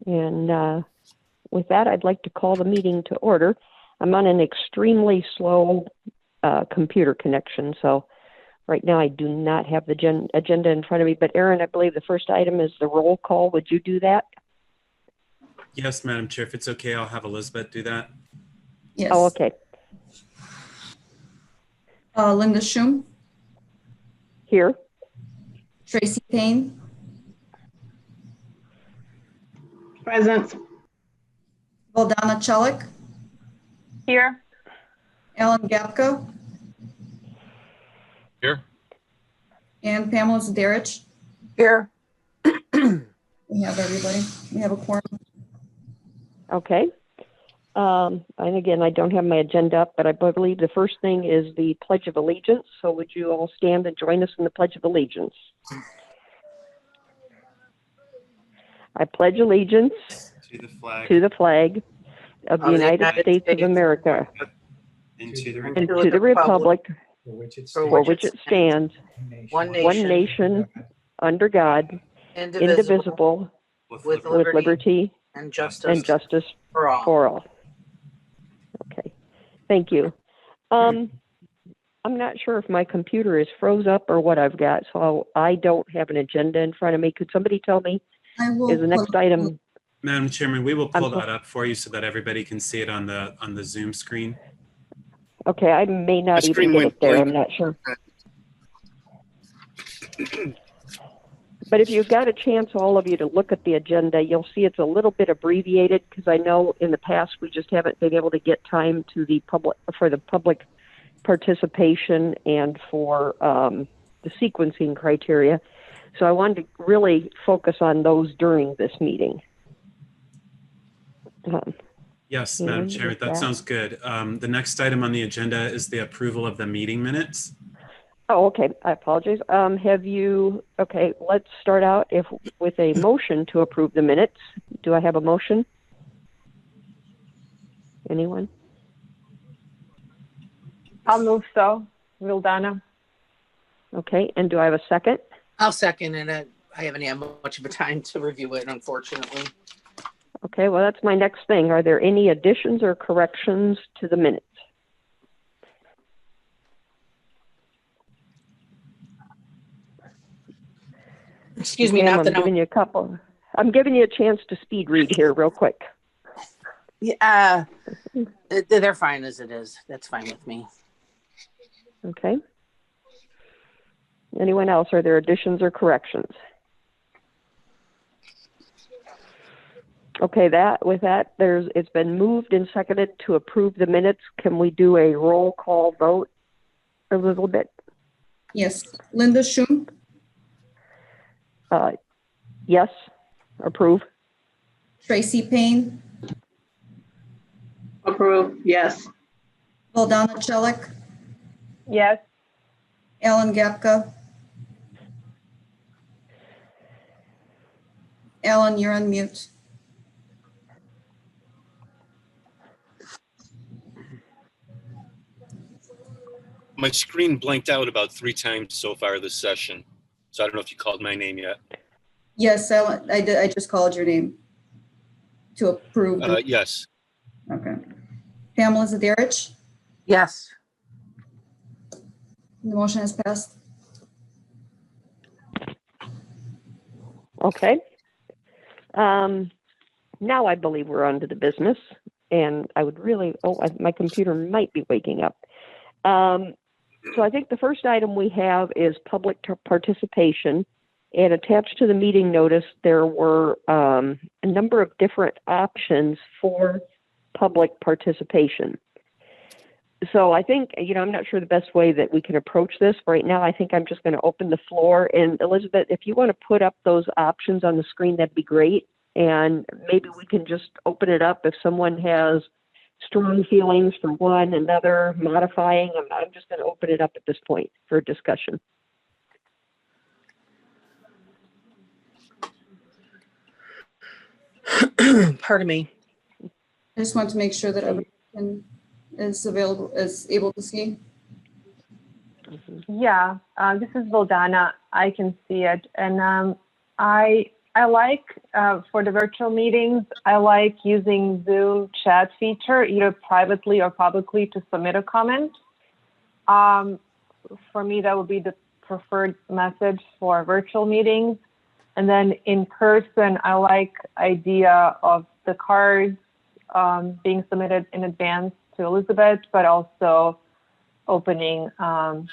And with that, I'd like to call the meeting to order. I'm on an extremely slow computer connection, so right now I do not have the agenda in front of me. But Aaron, I believe the first item is the roll call. Would you do that? Yes, Madam Chair. If it's okay, I'll have Elizabeth do that. Yes. Oh, okay. Linda Schum, Here. Tracy Payne, Present. Valdana Chelik, Here. Alan Gapka, Here. and Pamela Zadarich. Here. We have everybody. We have a quorum. Okay. And again, I don't have my agenda up, but I believe the first thing is the Pledge of Allegiance. So would you all stand and join us in the Pledge of Allegiance? I pledge allegiance To the flag. to the flag of the United States of America And to the and to the republic for which it stands, one one nation, under God, indivisible, with with liberty and justice for all. Okay, thank you. I'm not sure if my computer is froze up or what I've got, so I don't have an agenda in front of me. Could somebody tell me, I will. is the next item? Madam Chairman, we will pull I'm so- that up for you so that everybody can see it on the Zoom screen. Okay, I may not The even screen get went it there, blank. I'm not sure. But if you've got a chance, all of you, to look at the agenda, you'll see it's a little bit abbreviated because I know in the past we just haven't been able to get time to the public for the public participation and for the sequencing criteria. So I wanted to really focus on those during this meeting. Yes, Yeah, Madam Chair, with that that. sounds good. The next item on the agenda is the approval of the meeting minutes. Oh, okay. I apologize. Okay, let's start out with a motion to approve the minutes. Do I have a motion? Anyone? I'll move so. Valdana. Okay, and do I have a second? I'll second it. I haven't had much of a time to review it, unfortunately. Okay, well, that's my next thing. Are there any additions or corrections to the minutes? Excuse me, Ma'am, not I'm that giving you a couple. I'm giving you a chance to speed read here real quick. Yeah, they're fine as it is. That's fine with me. Okay. Anyone else? Are there additions or corrections? Okay, it's been moved and seconded to approve the minutes. Can we do a roll call vote, Elizabeth? Yes. Linda Schum, Yes, approve. Tracy Payne, Approve. Yes. Valdana Chelik, Yes. Alan Gapka. Alan, you're on mute. My screen blanked out about 3 times so far this session. So I don't know if you called my name yet. Yes, Alan, I did. I just called your name to approve. Yes. Okay. Pamela Zadarich, Yes. the motion has passed. Okay. Now I believe we're on to the business, and I would really, my computer might be waking up. So I think the first item we have is public participation, and attached to the meeting notice, there were a number of different options for public participation. So I think, I'm not sure the best way that we can approach this right now. I think I'm just going to open the floor. And Elizabeth, if you want to put up those options on the screen, that'd be great. And maybe we can just open it up if someone has strong feelings for one, another, modifying. I'm just going to open it up at this point for discussion. Pardon me. I just want to make sure that everyone is able to see. Yeah, this is Valdana. I can see it. And I I like, for the virtual meetings, I like using Zoom chat feature, either privately or publicly, to submit a comment. For me, that would be the preferred message for virtual meetings. And then in person, I like idea of the cards being submitted in advance to Elizabeth, but also opening the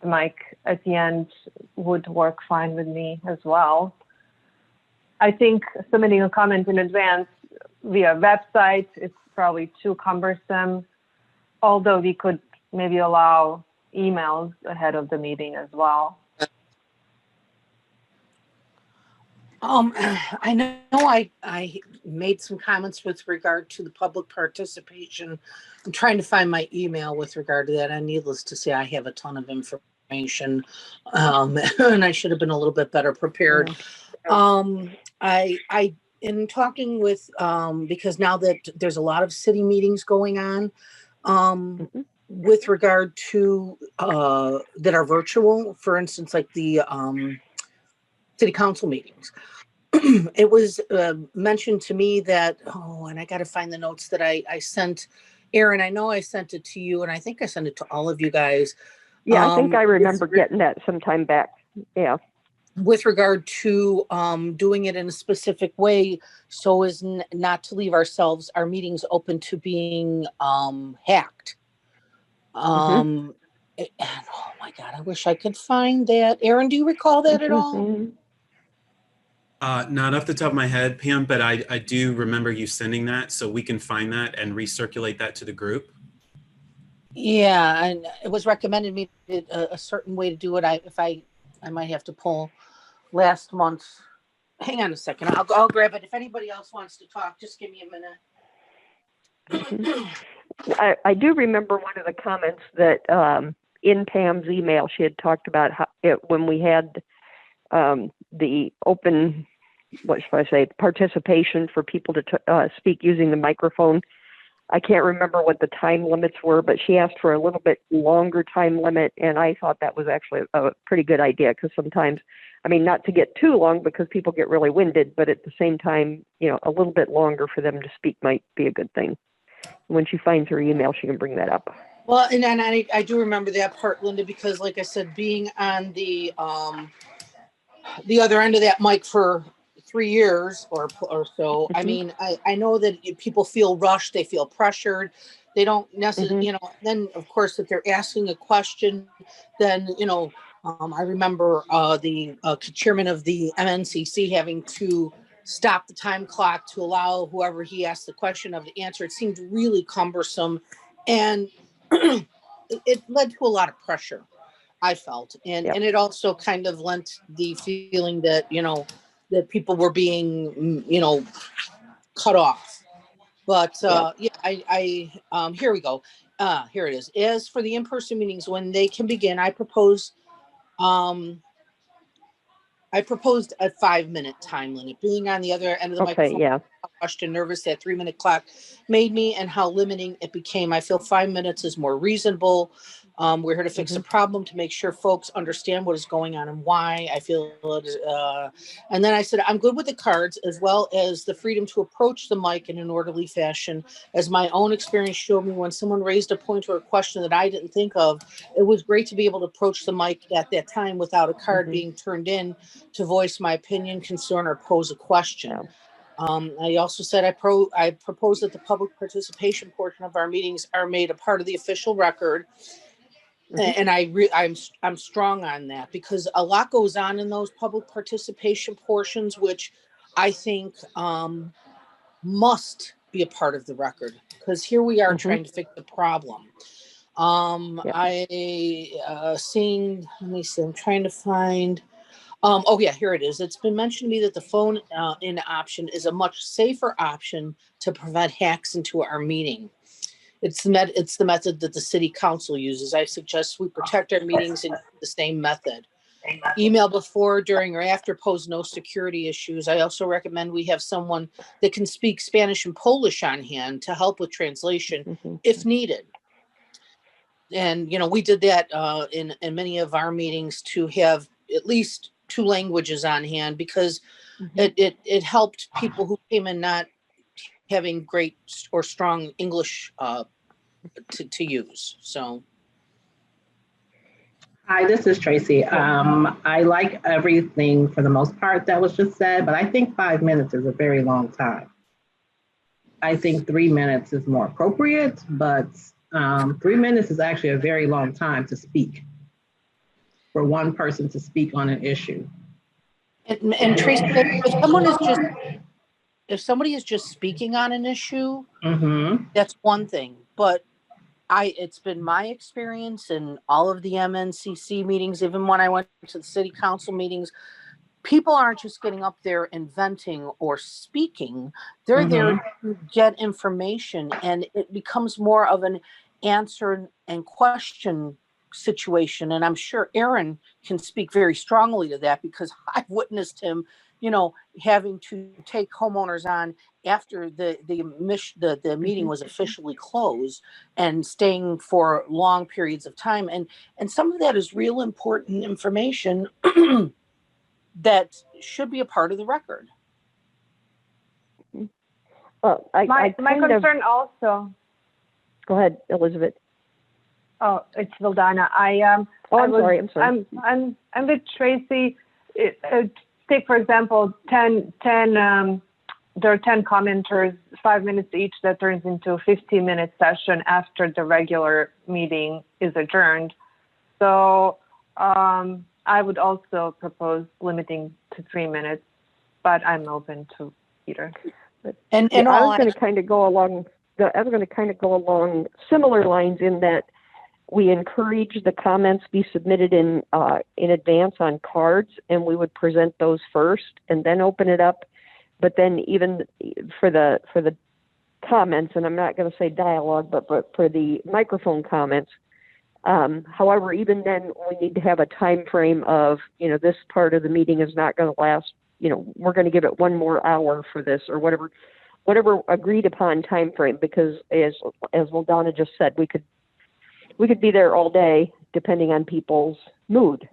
mic at the end would work fine with me as well. I think submitting a comment in advance via website is probably too cumbersome, although we could maybe allow emails ahead of the meeting as well. I know I made some comments with regard to the public participation. I'm trying to find my email with regard to that. And needless to say, I have a ton of information, and I should have been a little bit better prepared. I in talking with, because now that there's a lot of city meetings going on, with regard to that are virtual, for instance, like the city council meetings. It was mentioned to me that, and I got to find the notes that I sent Aaron. I know I sent it to you, and I think I sent it to all of you guys. Yeah, I think I remember getting that sometime back. Yeah. With regard to doing it in a specific way so as not to leave our meetings open to being hacked. And, oh my God, I wish I could find that. Aaron, do you recall that at all? Not off the top of my head, Pam, but I do remember you sending that, so we can find that and recirculate that to the group. Yeah, and it was recommended me a certain way to do it. I might have to pull last month's. Hang on a second. I'll grab it. If anybody else wants to talk, just give me a minute. I do remember one of the comments that in Pam's email, she had talked about how when we had the open, what should I say, participation for people to speak using the microphone. I can't remember what the time limits were, but she asked for a little bit longer time limit, and I thought that was actually a pretty good idea, because sometimes, I mean, not to get too long because people get really winded, but at the same time, you know, a little bit longer for them to speak might be a good thing. When she finds her email, she can bring that up. Well, and I do remember that part, Linda, because like I said, being on the other end of that mic for 3 years or so, I mean, I know that people feel rushed, they feel pressured, they don't necessarily, you know, then of course, if they're asking a question, then, you know, I remember the chairman of the MNCC having to stop the time clock to allow whoever he asked the question of to answer. It seemed really cumbersome, and it led to a lot of pressure, I felt. And it also kind of lent the feeling that, you know, that people were being, you know, cut off. But I here we go. Here it is. As for the in-person meetings, when they can begin, I proposed a 5-minute time limit. Being on the other end of the microphone, I rushed and nervous. That 3-minute clock made me, and how limiting it became. I feel 5 minutes is more reasonable. We're here to fix the problem, to make sure folks understand what is going on and why. I feel and then I said, I'm good with the cards, as well as the freedom to approach the mic in an orderly fashion. As my own experience showed me, when someone raised a point or a question that I didn't think of, it was great to be able to approach the mic at that time without a card being turned in to voice my opinion, concern, or pose a question. I also said I propose that the public participation portion of our meetings are made a part of the official record. And I'm strong on that, because a lot goes on in those public participation portions, which I think must be a part of the record, because here we are trying to fix the problem. Let me see, I'm trying to find. Here it is. It's been mentioned to me that the phone in option is a much safer option to prevent hacks into our meeting. It's the method that the city council uses. I suggest we protect our meetings in the same method. Email before, during, or after pose no security issues. I also recommend we have someone that can speak Spanish and Polish on hand to help with translation if needed. And, you know, we did that in many of our meetings, to have at least 2 languages on hand, because it helped people who came in not having great or strong English to use. So. Hi, this is Tracy. I like everything for the most part that was just said, but I think 5 minutes is a very long time. I think 3 minutes is more appropriate, but 3 minutes is actually a very long time to speak, for one person to speak on an issue. And Tracy, if somebody is just speaking on an issue, that's one thing. But it's been my experience in all of the MNCC meetings, even when I went to the city council meetings, people aren't just getting up there and venting or speaking. They're there to get information, and it becomes more of an answer and question situation. And I'm sure Aaron can speak very strongly to that, because I've witnessed him, having to take homeowners on after the meeting was officially closed and staying for long periods of time. And some of that is real important information that should be a part of the record. Well, my concern also. Go ahead, Elizabeth. Oh, it's Vildana. I'm sorry. I'm with Tracy. Take, for example, 10 there are 10 commenters, 5 minutes each. That turns into a 15-minute session after the regular meeting is adjourned. So I would also propose limiting to 3 minutes, but I'm open to either. And I was going to kind of go along similar lines, in that we encourage the comments be submitted in advance on cards, and we would present those first and then open it up. But then even for the comments, and I'm not going to say dialogue, but for the microphone comments, however, even then we need to have a time frame of, this part of the meeting is not going to last, we're going to give it one more hour for this, or whatever agreed upon time frame, because as Vildana just said, we could be there all day depending on people's mood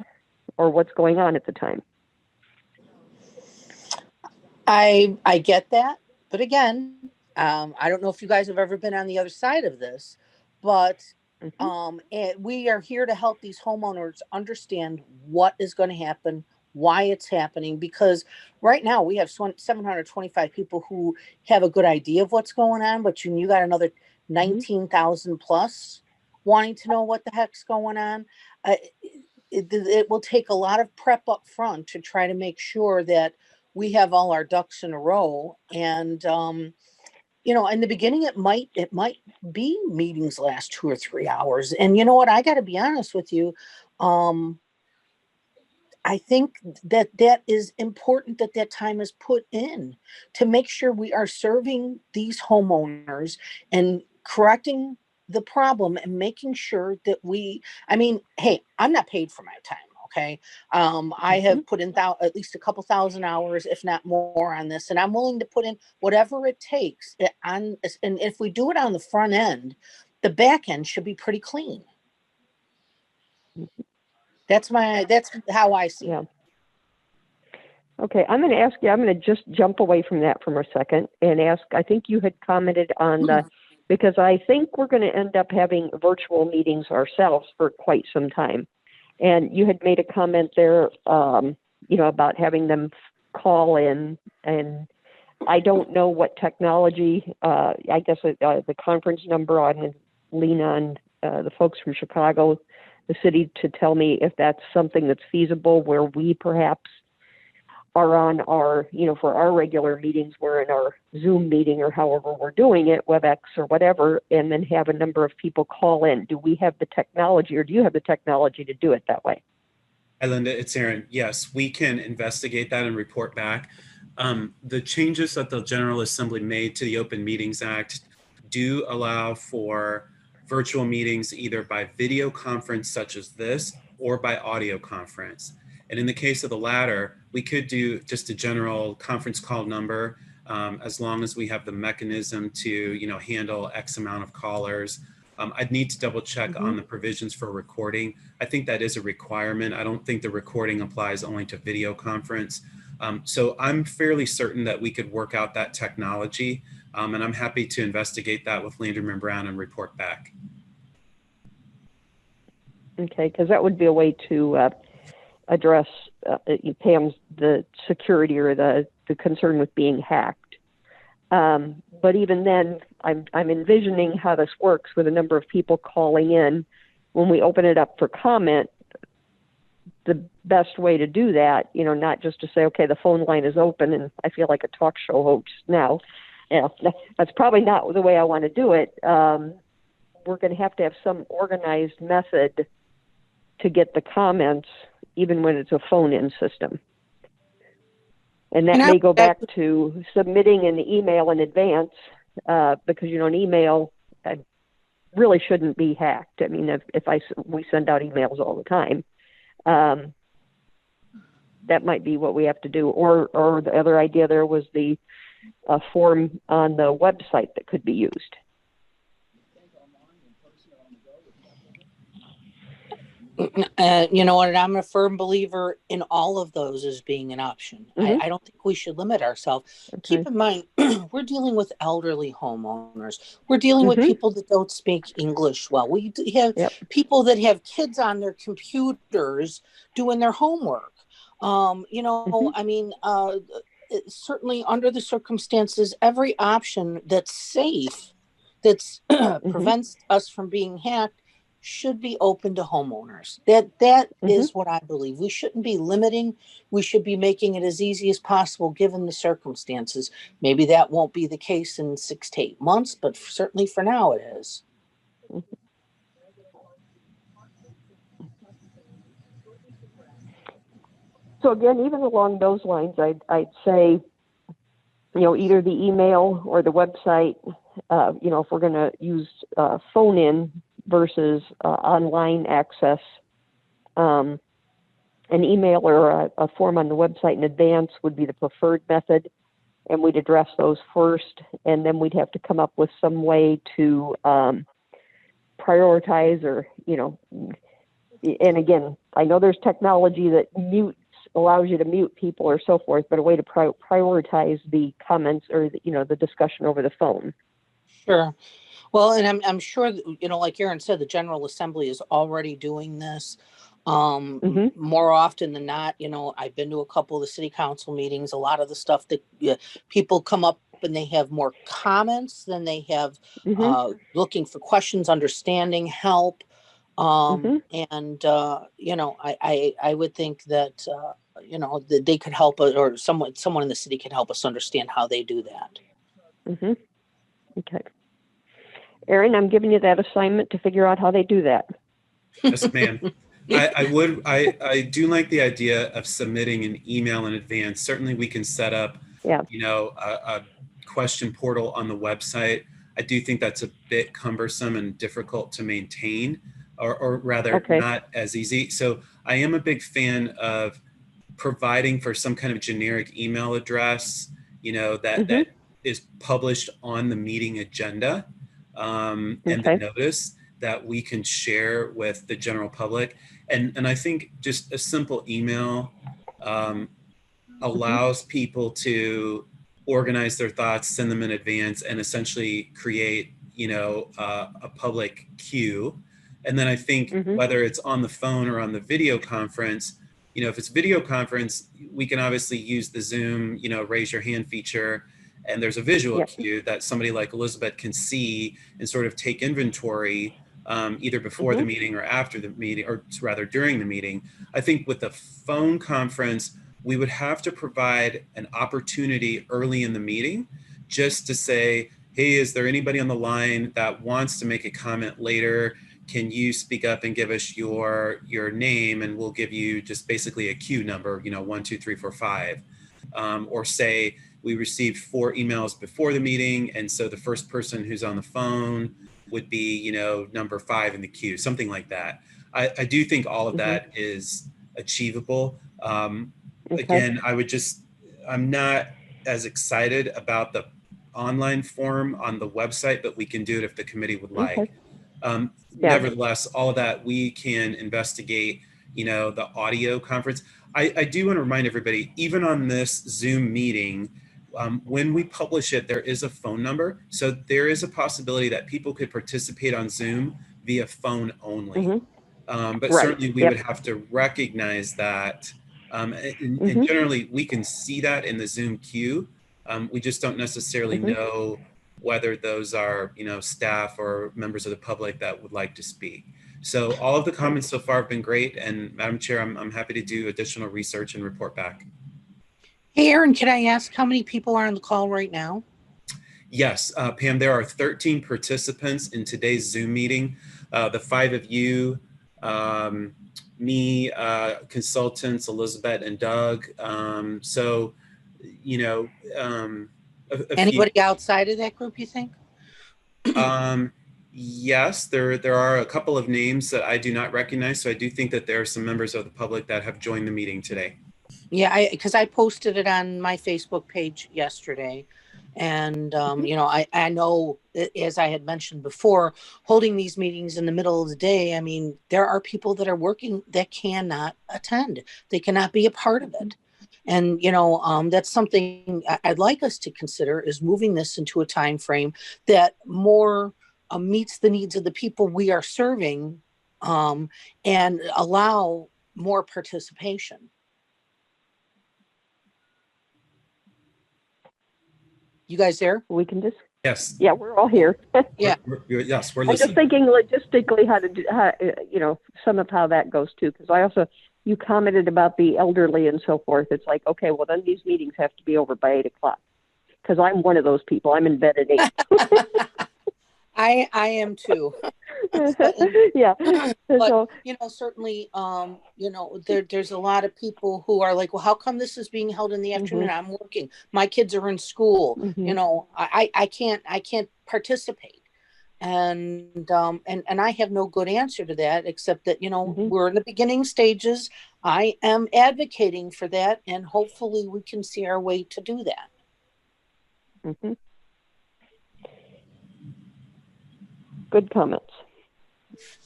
or what's going on at the time. I get that, but again, I don't know if you guys have ever been on the other side of this, but we are here to help these homeowners understand what is going to happen, why it's happening, because right now we have 725 people who have a good idea of what's going on, but you got another 19,000 plus wanting to know what the heck's going on. It will take a lot of prep up front to try to make sure that we have all our ducks in a row. And, in the beginning, it might be meetings last 2 or 3 hours. And you know what, I got to be honest with you. I think that is important, that time is put in to make sure we are serving these homeowners and correcting the problem and making sure that hey, I'm not paid for my time. Okay. I have put in at least a couple thousand hours, if not more, on this, and I'm willing to put in whatever it takes and if we do it on the front end, the back end should be pretty clean. That's how I see it. Okay. I'm going to just jump away from that for a second and ask, I think you had commented on because I think we're going to end up having virtual meetings ourselves for quite some time. And you had made a comment there, about having them call in, and I don't know what technology, I guess the conference number, I'm going to lean on the folks from Chicago, the city, to tell me if that's something that's feasible, where we perhaps are on our, for our regular meetings, we're in our Zoom meeting or however we're doing it, WebEx or whatever, and then have a number of people call in. Do we have the technology, or do you have the technology to do it that way? Hi, Linda, it's Aaron. Yes, we can investigate that and report back. The changes that the General Assembly made to the Open Meetings Act do allow for virtual meetings either by video conference such as this or by audio conference. And in the case of the latter, we could do just a general conference call number, as long as we have the mechanism to, handle X amount of callers. I'd need to double check on the provisions for recording. I think that is a requirement. I don't think the recording applies only to video conference. So I'm fairly certain that we could work out that technology, and I'm happy to investigate that with Landrum and Brown and report back. Okay, because that would be a way to address Pam's the security or the concern with being hacked. But even then, I'm envisioning how this works with a number of people calling in. When we open it up for comment, the best way to do that, not just to say, okay, the phone line is open and I feel like a talk show host now. That's probably not the way I want to do it. We're going to have some organized method to get the comments, even when it's a phone-in system. And that may go back to submitting an email in advance, because, an email really shouldn't be hacked. I mean, we send out emails all the time. That might be what we have to do. Or the other idea there was the form on the website that could be used. You know what? I'm a firm believer in all of those as being an option. Mm-hmm. I don't think we should limit ourselves. Okay. Keep in mind, we're dealing with elderly homeowners. We're dealing with people that don't speak English well. We have people that have kids on their computers doing their homework. I mean, certainly under the circumstances, every option that's safe, that prevents us from being hacked, should be open to homeowners. That is what I believe. We shouldn't be limiting. We should be making it as easy as possible given the circumstances. Maybe that won't be the case in 6 to 8 months, but certainly for now it is. So again, even along those lines, I'd say, either the email or the website, if we're going to use phone in versus online access, an email or a form on the website in advance would be the preferred method, and we'd address those first, and then we'd have to come up with some way to prioritize or, and again, I know there's technology that allows you to mute people or so forth, but a way to prioritize the comments or the discussion over the phone. Sure. Well, and I'm sure, like Erin said, the General Assembly is already doing this more often than not. I've been to a couple of the city council meetings. A lot of the stuff that people come up and they have more comments than they have looking for questions, understanding, help. And, I would think that, that they could help us, or someone in the city can help us understand how they do that. Okay. Erin, I'm giving you that assignment to figure out how they do that. Yes, ma'am. I do like the idea of submitting an email in advance. Certainly we can set up, a question portal on the website. I do think that's a bit cumbersome and difficult to maintain, or rather not as easy. So I am a big fan of providing for some kind of generic email address, that is published on the meeting agenda. And the notice that we can share with the general public. And I think just a simple email allows people to organize their thoughts, send them in advance, and essentially create, a public queue. And then I think whether it's on the phone or on the video conference, if it's video conference, we can obviously use the Zoom, raise your hand feature. And there's a visual cue that somebody like Elizabeth can see and sort of take inventory either before the meeting or after the meeting, or rather during the meeting. I think with the phone conference, we would have to provide an opportunity early in the meeting just to say, hey, is there anybody on the line that wants to make a comment later? Can you speak up and give us your name, and we'll give you just basically a queue number, 1, 2, 3, 4, 5, or say, we received 4 emails before the meeting, and so the first person who's on the phone would be, number 5 in the queue, something like that. I do think all of that is achievable. Again, I'm not as excited about the online form on the website, but we can do it if the committee would like. Nevertheless, all of that we can investigate, the audio conference. I do want to remind everybody, even on this Zoom meeting, when we publish it, there is a phone number. So there is a possibility that people could participate on Zoom via phone only. But Right. certainly we would have to recognize that. And generally we can see that in the Zoom queue. We just don't necessarily know whether those are, staff or members of the public that would like to speak. So all of the comments so far have been great. And Madam Chair, I'm happy to do additional research and report back. Hey, Aaron, can I ask how many people are on the call right now? Yes, Pam, there are 13 participants in today's Zoom meeting. The 5 of you, me, consultants, Elizabeth and Doug. So, Anybody outside of that group, you think? Yes, there are a couple of names that I do not recognize. So I do think that there are some members of the public that have joined the meeting today. Yeah, because I posted it on my Facebook page yesterday. And, I know, as I had mentioned before, holding these meetings in the middle of the day, I mean, there are people that are working that cannot attend. They cannot be a part of it. And, that's something I'd like us to consider, is moving this into a time frame that more meets the needs of the people we are serving, and allow more participation. You guys there? We can just. Yes. Yeah, we're all here. Yeah. We're I'm listening. just thinking logistically how to do, some of how that goes too. Because you commented about the elderly and so forth. It's like, okay, well then these meetings have to be over by 8:00. Because I'm one of those people. I'm in bed at 8. I am too. Yeah. But, So, certainly, there's a lot of people who are like, well, how come this is being held in the afternoon? I'm working. My kids are in school. I can't participate. And I have no good answer to that, except that, we're in the beginning stages. I am advocating for that, and hopefully we can see our way to do that. Good comments.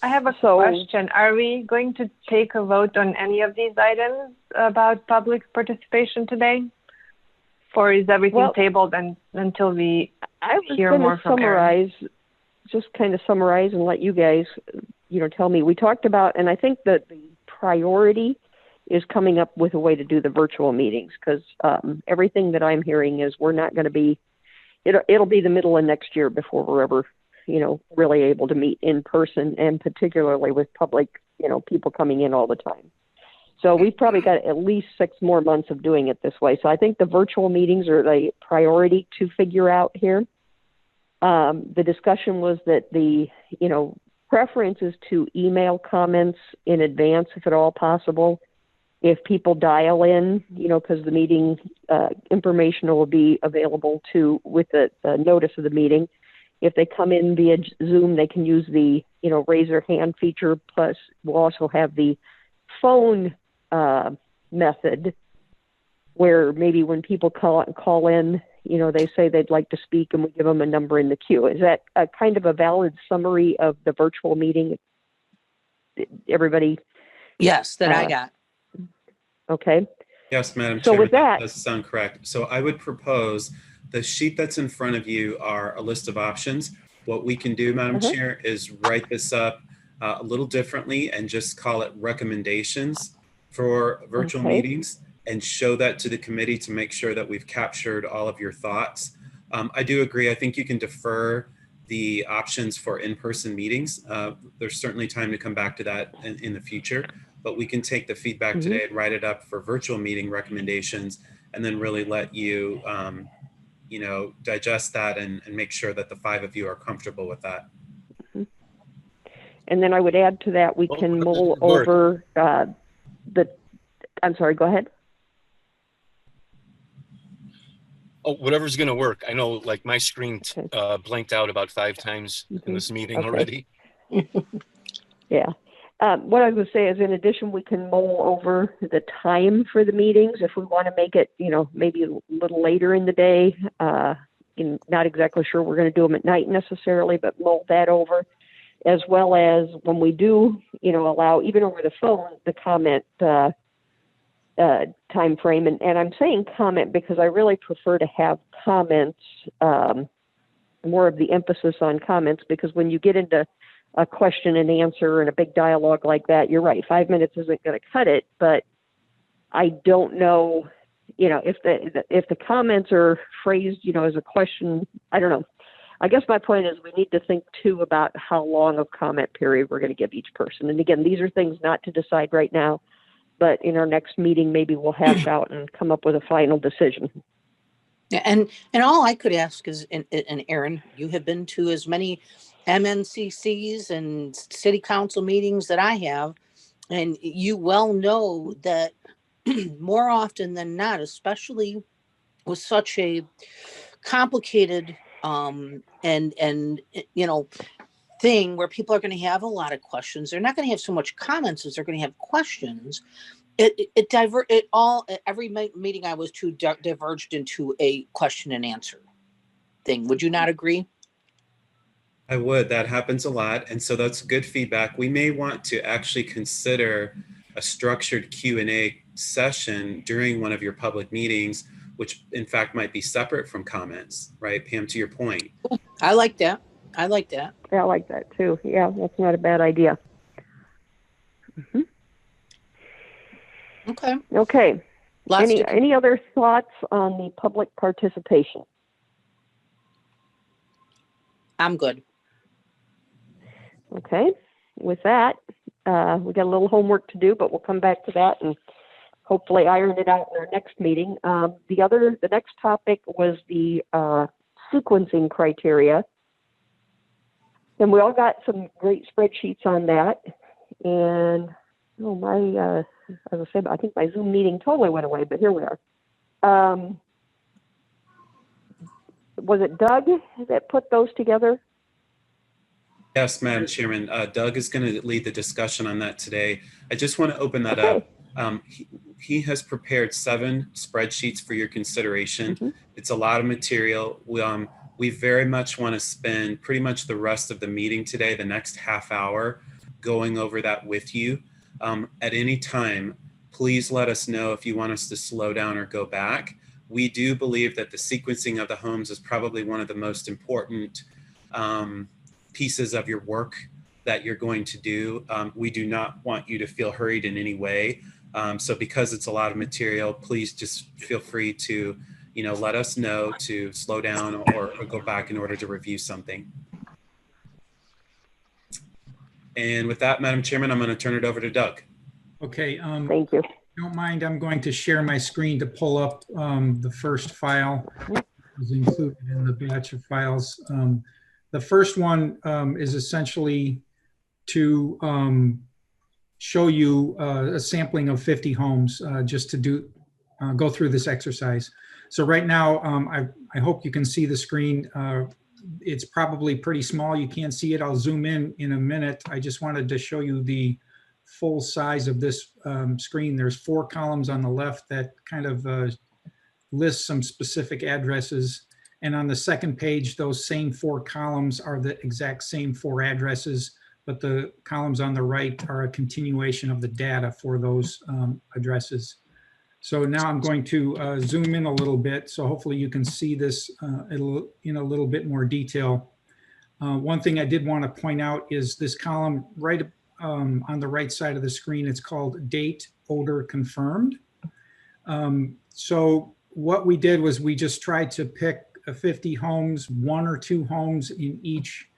I have a question. Are we going to take a vote on any of these items about public participation today? Or is everything tabled until we hear more from Aaron? Just kind of summarize and let you guys, tell me. We talked about, and I think that the priority is coming up with a way to do the virtual meetings, because everything that I'm hearing is we're not going to be, it'll be the middle of next year before we're ever really able to meet in person, and particularly with public, people coming in all the time. So we've probably got at least 6 more months of doing it this way. So I think the virtual meetings are the priority to figure out here. The discussion was that the, preference is to email comments in advance, if at all possible. If people dial in, because the meeting information will be available with the notice of the meeting. If they come in via Zoom, they can use the, raise their hand feature. Plus, we'll also have the phone method where maybe when people call in, they say they'd like to speak and we give them a number in the queue. Is that a kind of a valid summary of the virtual meeting? Everybody? Yes, that I got. Okay. Yes, Madam So Chair, with that does sound correct. So I would propose the sheet that's in front of you are a list of options. What we can do, Madam Chair, is write this up a little differently and just call it recommendations for virtual meetings, and show that to the committee to make sure that we've captured all of your thoughts. I do agree. I think you can defer the options for in-person meetings. There's certainly time to come back to that in the future, but we can take the feedback today and write it up for virtual meeting recommendations, and then really let you digest that and make sure that the 5 of you are comfortable with that. And then I would add to that, we can mull over I'm sorry, go ahead. Oh, whatever's going to work. I know, like, my screen blanked out about 5 times in this meeting already. Yeah. What I was going to say is, in addition, we can mull over the time for the meetings if we want to make it, maybe a little later in the day. Not exactly sure we're going to do them at night necessarily, but mull that over, as well as when we do, allow even over the phone the comment time frame. And I'm saying comment because I really prefer to have comments, more of the emphasis on comments, because when you get into a question and answer and a big dialogue like that, you're right, 5 minutes isn't going to cut it. But I don't know, if the comments are phrased, as a question, I don't know. I guess my point is we need to think too about how long of comment period we're going to give each person. And again, these are things not to decide right now, but in our next meeting, maybe we'll hash out and come up with a final decision. Yeah, and all I could ask is, and Aaron, you have been to as many MNCCs and city council meetings that I have, and you well know that more often than not, especially with such a complicated thing where people are going to have a lot of questions, they're not going to have so much comments as they're going to have questions. Every meeting I was to diverged into a question and answer thing. Would you not agree? I would. That happens a lot. And so that's good feedback. We may want to actually consider a structured Q&A session during one of your public meetings, which in fact might be separate from comments, right? Pam, to your point. I like that. Yeah, I like that too. Yeah, that's not a bad idea. Mm-hmm. Okay. Any other thoughts on the public participation? I'm good. Okay. With that, we got a little homework to do, but we'll come back to that and hopefully iron it out in our next meeting. The next topic was the sequencing criteria. And we all got some great spreadsheets on that. And as I said, I think my Zoom meeting totally went away, but here we are. Was it Doug that put those together? Yes, Madam Chairman. Doug is going to lead the discussion on that today. I just want to open that up. He has prepared 7 spreadsheets for your consideration. Mm-hmm. It's a lot of material. We very much want to spend pretty much the rest of the meeting today, the next half hour, going over that with you. At any time, please let us know if you want us to slow down or go back. We do believe that the sequencing of the homes is probably one of the most important pieces of your work that you're going to do. We do not want you to feel hurried in any way. So because it's a lot of material, please just feel free to, let us know to slow down or go back in order to review something. And with that, Madam Chairman, I'm going to turn it over to Doug. Okay. Thank you. If you don't mind, I'm going to share my screen to pull up the first file that was included in the batch of files. The first one is essentially to show you a sampling of 50 homes just to go through this exercise. So right now, I hope you can see the screen. It's probably pretty small. You can't see it. I'll zoom in a minute. I just wanted to show you the full size of this screen. There's 4 columns on the left that kind of list some specific addresses. And on the second page, those same 4 columns are the exact same 4 addresses, but the columns on the right are a continuation of the data for those addresses. So now I'm going to zoom in a little bit. So hopefully you can see this in a little bit more detail. One thing I did want to point out is this column right on the right side of the screen. It's called date odor confirmed. So what we did was we just tried to pick 50 homes, 1 or 2 homes in each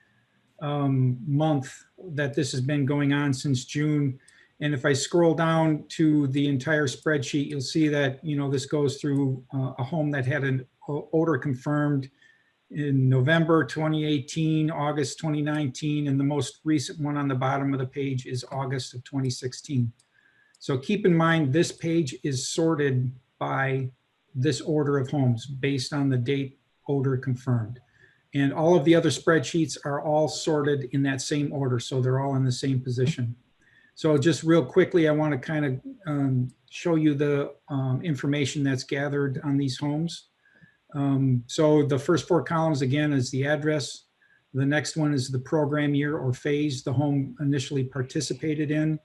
month that this has been going on since June. And if I scroll down to the entire spreadsheet, you'll see that, this goes through a home that had an odor confirmed in November 2018, August 2019, and the most recent one on the bottom of the page is August of 2016. So keep in mind, this page is sorted by this order of homes based on the date odor confirmed. And all of the other spreadsheets are all sorted in that same order, so they're all in the same position. So just real quickly, I want to kind of show you the information that's gathered on these homes. So the first 4 columns, again, is the address. The next one is the program year or phase the home initially participated in.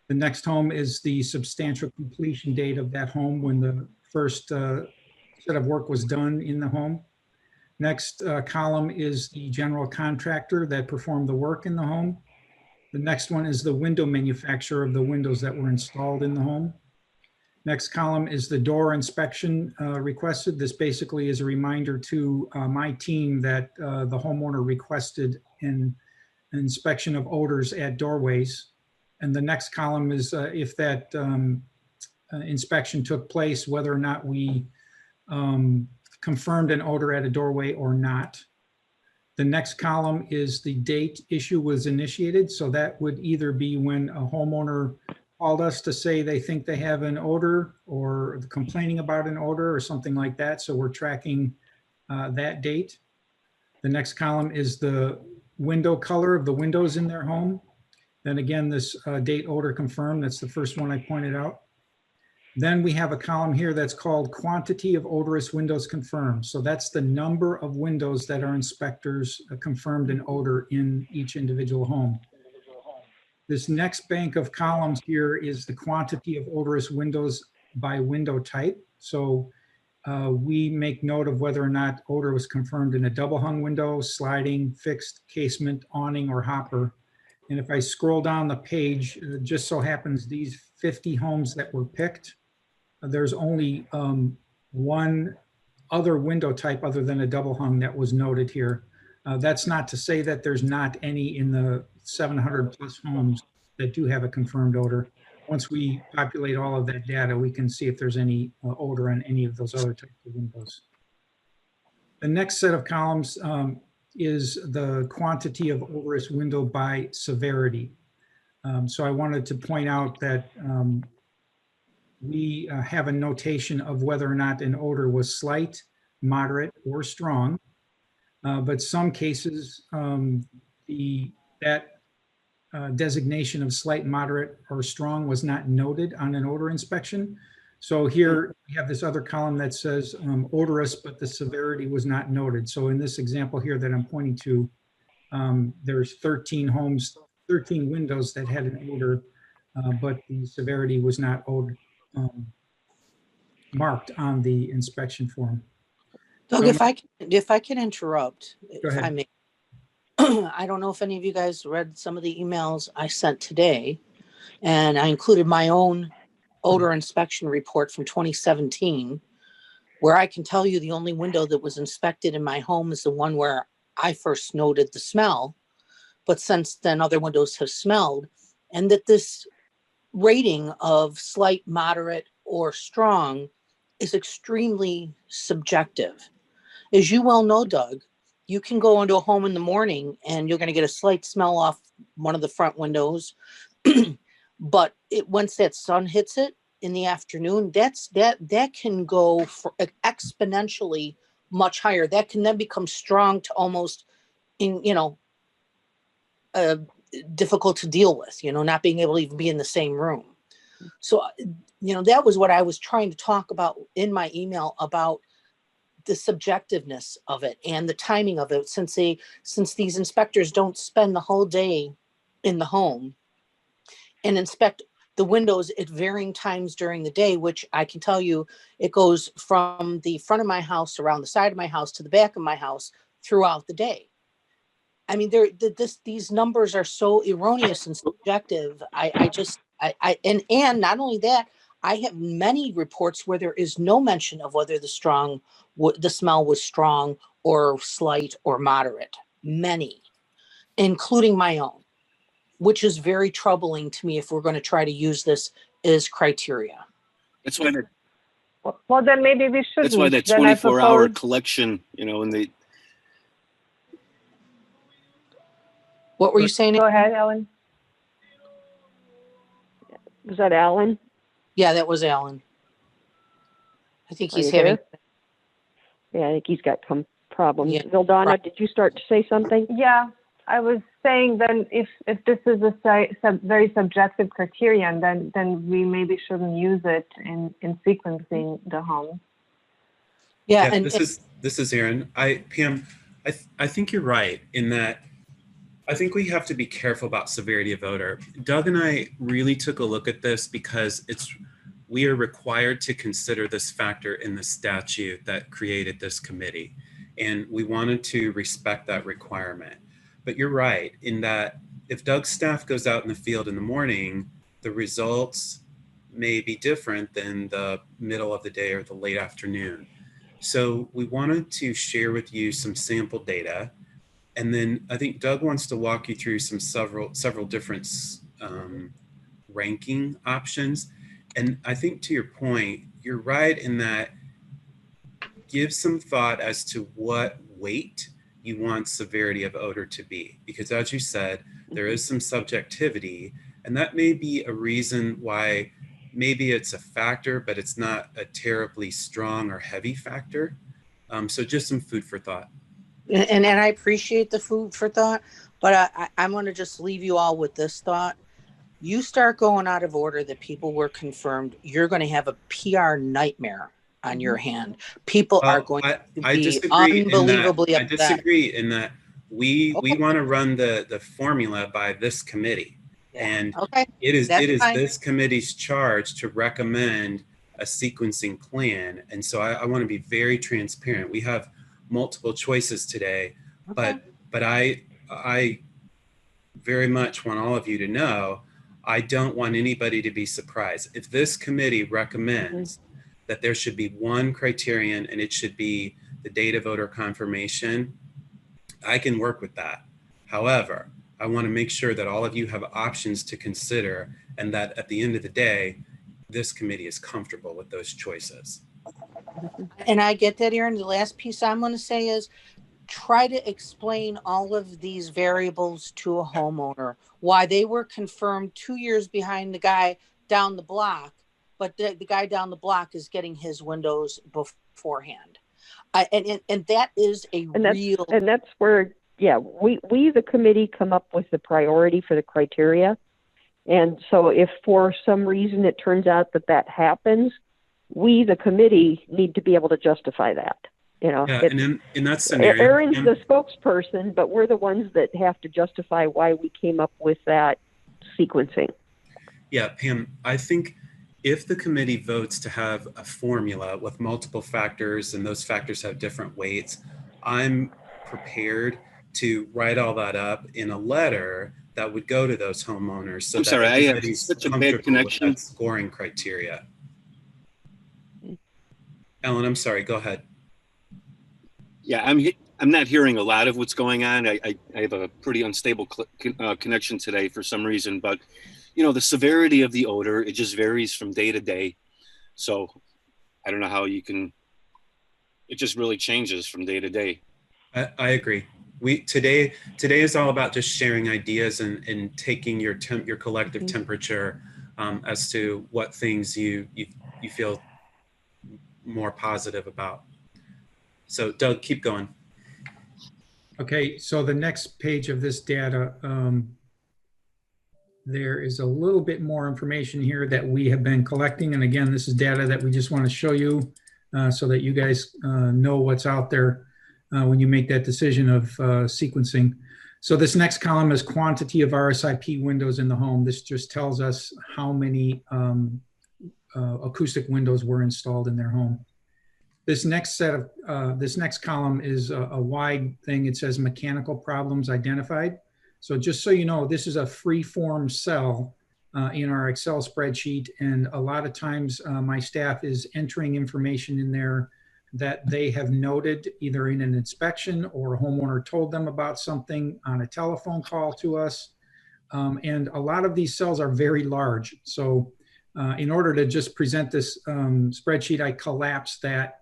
The next home is the substantial completion date of that home when the first set of work was done in the home. Next column is the general contractor that performed the work in the home. The next one is the window manufacturer of the windows that were installed in the home. Next column is the door inspection requested. This basically is a reminder to my team that the homeowner requested an inspection of odors at doorways. And the next column is if that inspection took place, whether or not we confirmed an odor at a doorway or not. The next column is the date issue was initiated. So that would either be when a homeowner called us to say they think they have an odor or complaining about an odor or something like that. So we're tracking that date. The next column is the window color of the windows in their home. Then again, this date odor confirmed, that's the first one I pointed out. Then we have a column here that's called quantity of odorous windows confirmed. So that's the number of windows that our inspectors confirmed an odor in each individual home. This next bank of columns here is the quantity of odorous windows by window type. So we make note of whether or not odor was confirmed in a double hung window, sliding, fixed, casement, awning, or hopper. And if I scroll down the page, it just so happens these 50 homes that were picked, there's only one other window type other than a double hung that was noted here. That's not to say that there's not any in the 700 plus homes that do have a confirmed odor. Once we populate all of that data, we can see if there's any odor on any of those other types of windows. The next set of columns is the quantity of odorous window by severity. So I wanted to point out that we have a notation of whether or not an odor was slight, moderate, or strong. But some cases, that designation of slight, moderate, or strong was not noted on an odor inspection. So here we have this other column that says odorous, but the severity was not noted. So in this example here that I'm pointing to, there's 13 homes, 13 windows that had an odor, but the severity was not marked on the inspection form. Doug, So if I can interrupt, Go if I ahead. may. I don't know if any of you guys read some of the emails I sent today, and I included my own odor inspection report from 2017, where I can tell you the only window that was inspected in my home is the one where I first noted the smell, but since then other windows have smelled, and that this rating of slight, moderate, or strong is extremely subjective. As you well know, Doug, you can go into a home in the morning and you're going to get a slight smell off one of the front windows. But once that sun hits it in the afternoon, that can go for exponentially much higher. That can then become strong to almost difficult to deal with, not being able to even be in the same room. So, that was what I was trying to talk about in my email about the subjectiveness of it and the timing of it, since these inspectors don't spend the whole day in the home and inspect the windows at varying times during the day, which I can tell you, it goes from the front of my house, around the side of my house, to the back of my house throughout the day. I mean, these numbers are so erroneous and subjective. And not only that, I have many reports where there is no mention of whether the smell was strong or slight or moderate. Many, including my own, which is very troubling to me if we're going to try to use this as criteria. That's why Well, then maybe we should. that's why that 24-hour collection, and they. What were you saying? Go ahead, Ellen. Was that Alan? Yeah, that was Alan. I think he's Are you having. there? Yeah, I think he's got some problems. Yeah. Vildana, Right. did you start to say something? Yeah, I was saying then if this is a very subjective criterion, then we maybe shouldn't use it in sequencing the home. Yeah, Yeah, and this is Aaron. Pam, I think you're right in that I think we have to be careful about severity of odor. Doug and I really took a look at this because we are required to consider this factor in the statute that created this committee. And we wanted to respect that requirement. But you're right in that if Doug's staff goes out in the field in the morning, the results may be different than the middle of the day or the late afternoon. So we wanted to share with you some sample data. And then I think Doug wants to walk you through several different ranking options. And I think to your point, you're right in that give some thought as to what weight you want severity of odor to be. Because as you said, there is some subjectivity, and that may be a reason why maybe it's a factor, but it's not a terribly strong or heavy factor. So just some food for thought. And I appreciate the food for thought, but I'm going to just leave you all with this thought. You start going out of order that people were confirmed, you're going to have a PR nightmare on your hand. People are going to be unbelievably upset. I disagree in that we want to run the formula by this committee. Yeah. And it is this committee's charge to recommend a sequencing plan. And so I want to be very transparent. We have multiple choices today, but I very much want all of you to know, I don't want anybody to be surprised. If this committee recommends that there should be one criterion and it should be the date of voter confirmation, I can work with that. However, I want to make sure that all of you have options to consider and that at the end of the day, this committee is comfortable with those choices. And I get that, Aaron. The last piece I'm going to say is try to explain all of these variables to a homeowner, why they were confirmed 2 years behind the guy down the block, but the guy down the block is getting his windows beforehand. And that is real. And that's where, we, the committee, come up with the priority for the criteria. And so if for some reason it turns out that happens, we, the committee, need to be able to justify that. You know, and in that scenario, Aaron's the spokesperson, but we're the ones that have to justify why we came up with that sequencing. Yeah, Pam, I think if the committee votes to have a formula with multiple factors and those factors have different weights, I'm prepared to write all that up in a letter that would go to those homeowners. So I'm sorry, I have such a bad connection. Scoring criteria. Ellen, I'm sorry, go ahead. Yeah, I'm not hearing a lot of what's going on. I have a pretty unstable connection today for some reason, but you know, the severity of the odor, it just varies from day to day. So I don't know how you can, it just really changes from day to day. I agree. Today is all about just sharing ideas and taking your collective temperature as to what things you feel more positive about. So Doug, keep going. Okay, so the next page of this data, there is a little bit more information here that we have been collecting. And again, this is data that we just want to show you so that you guys know what's out there when you make that decision of sequencing. So this next column is quantity of RSIP windows in the home. This just tells us how many acoustic windows were installed in their home. This next column is a wide thing. It says mechanical problems identified. So just so you know, this is a free-form cell in our Excel spreadsheet. And a lot of times my staff is entering information in there that they have noted either in an inspection or a homeowner told them about something on a telephone call to us. And a lot of these cells are very large. So in order to just present this spreadsheet, I collapsed that.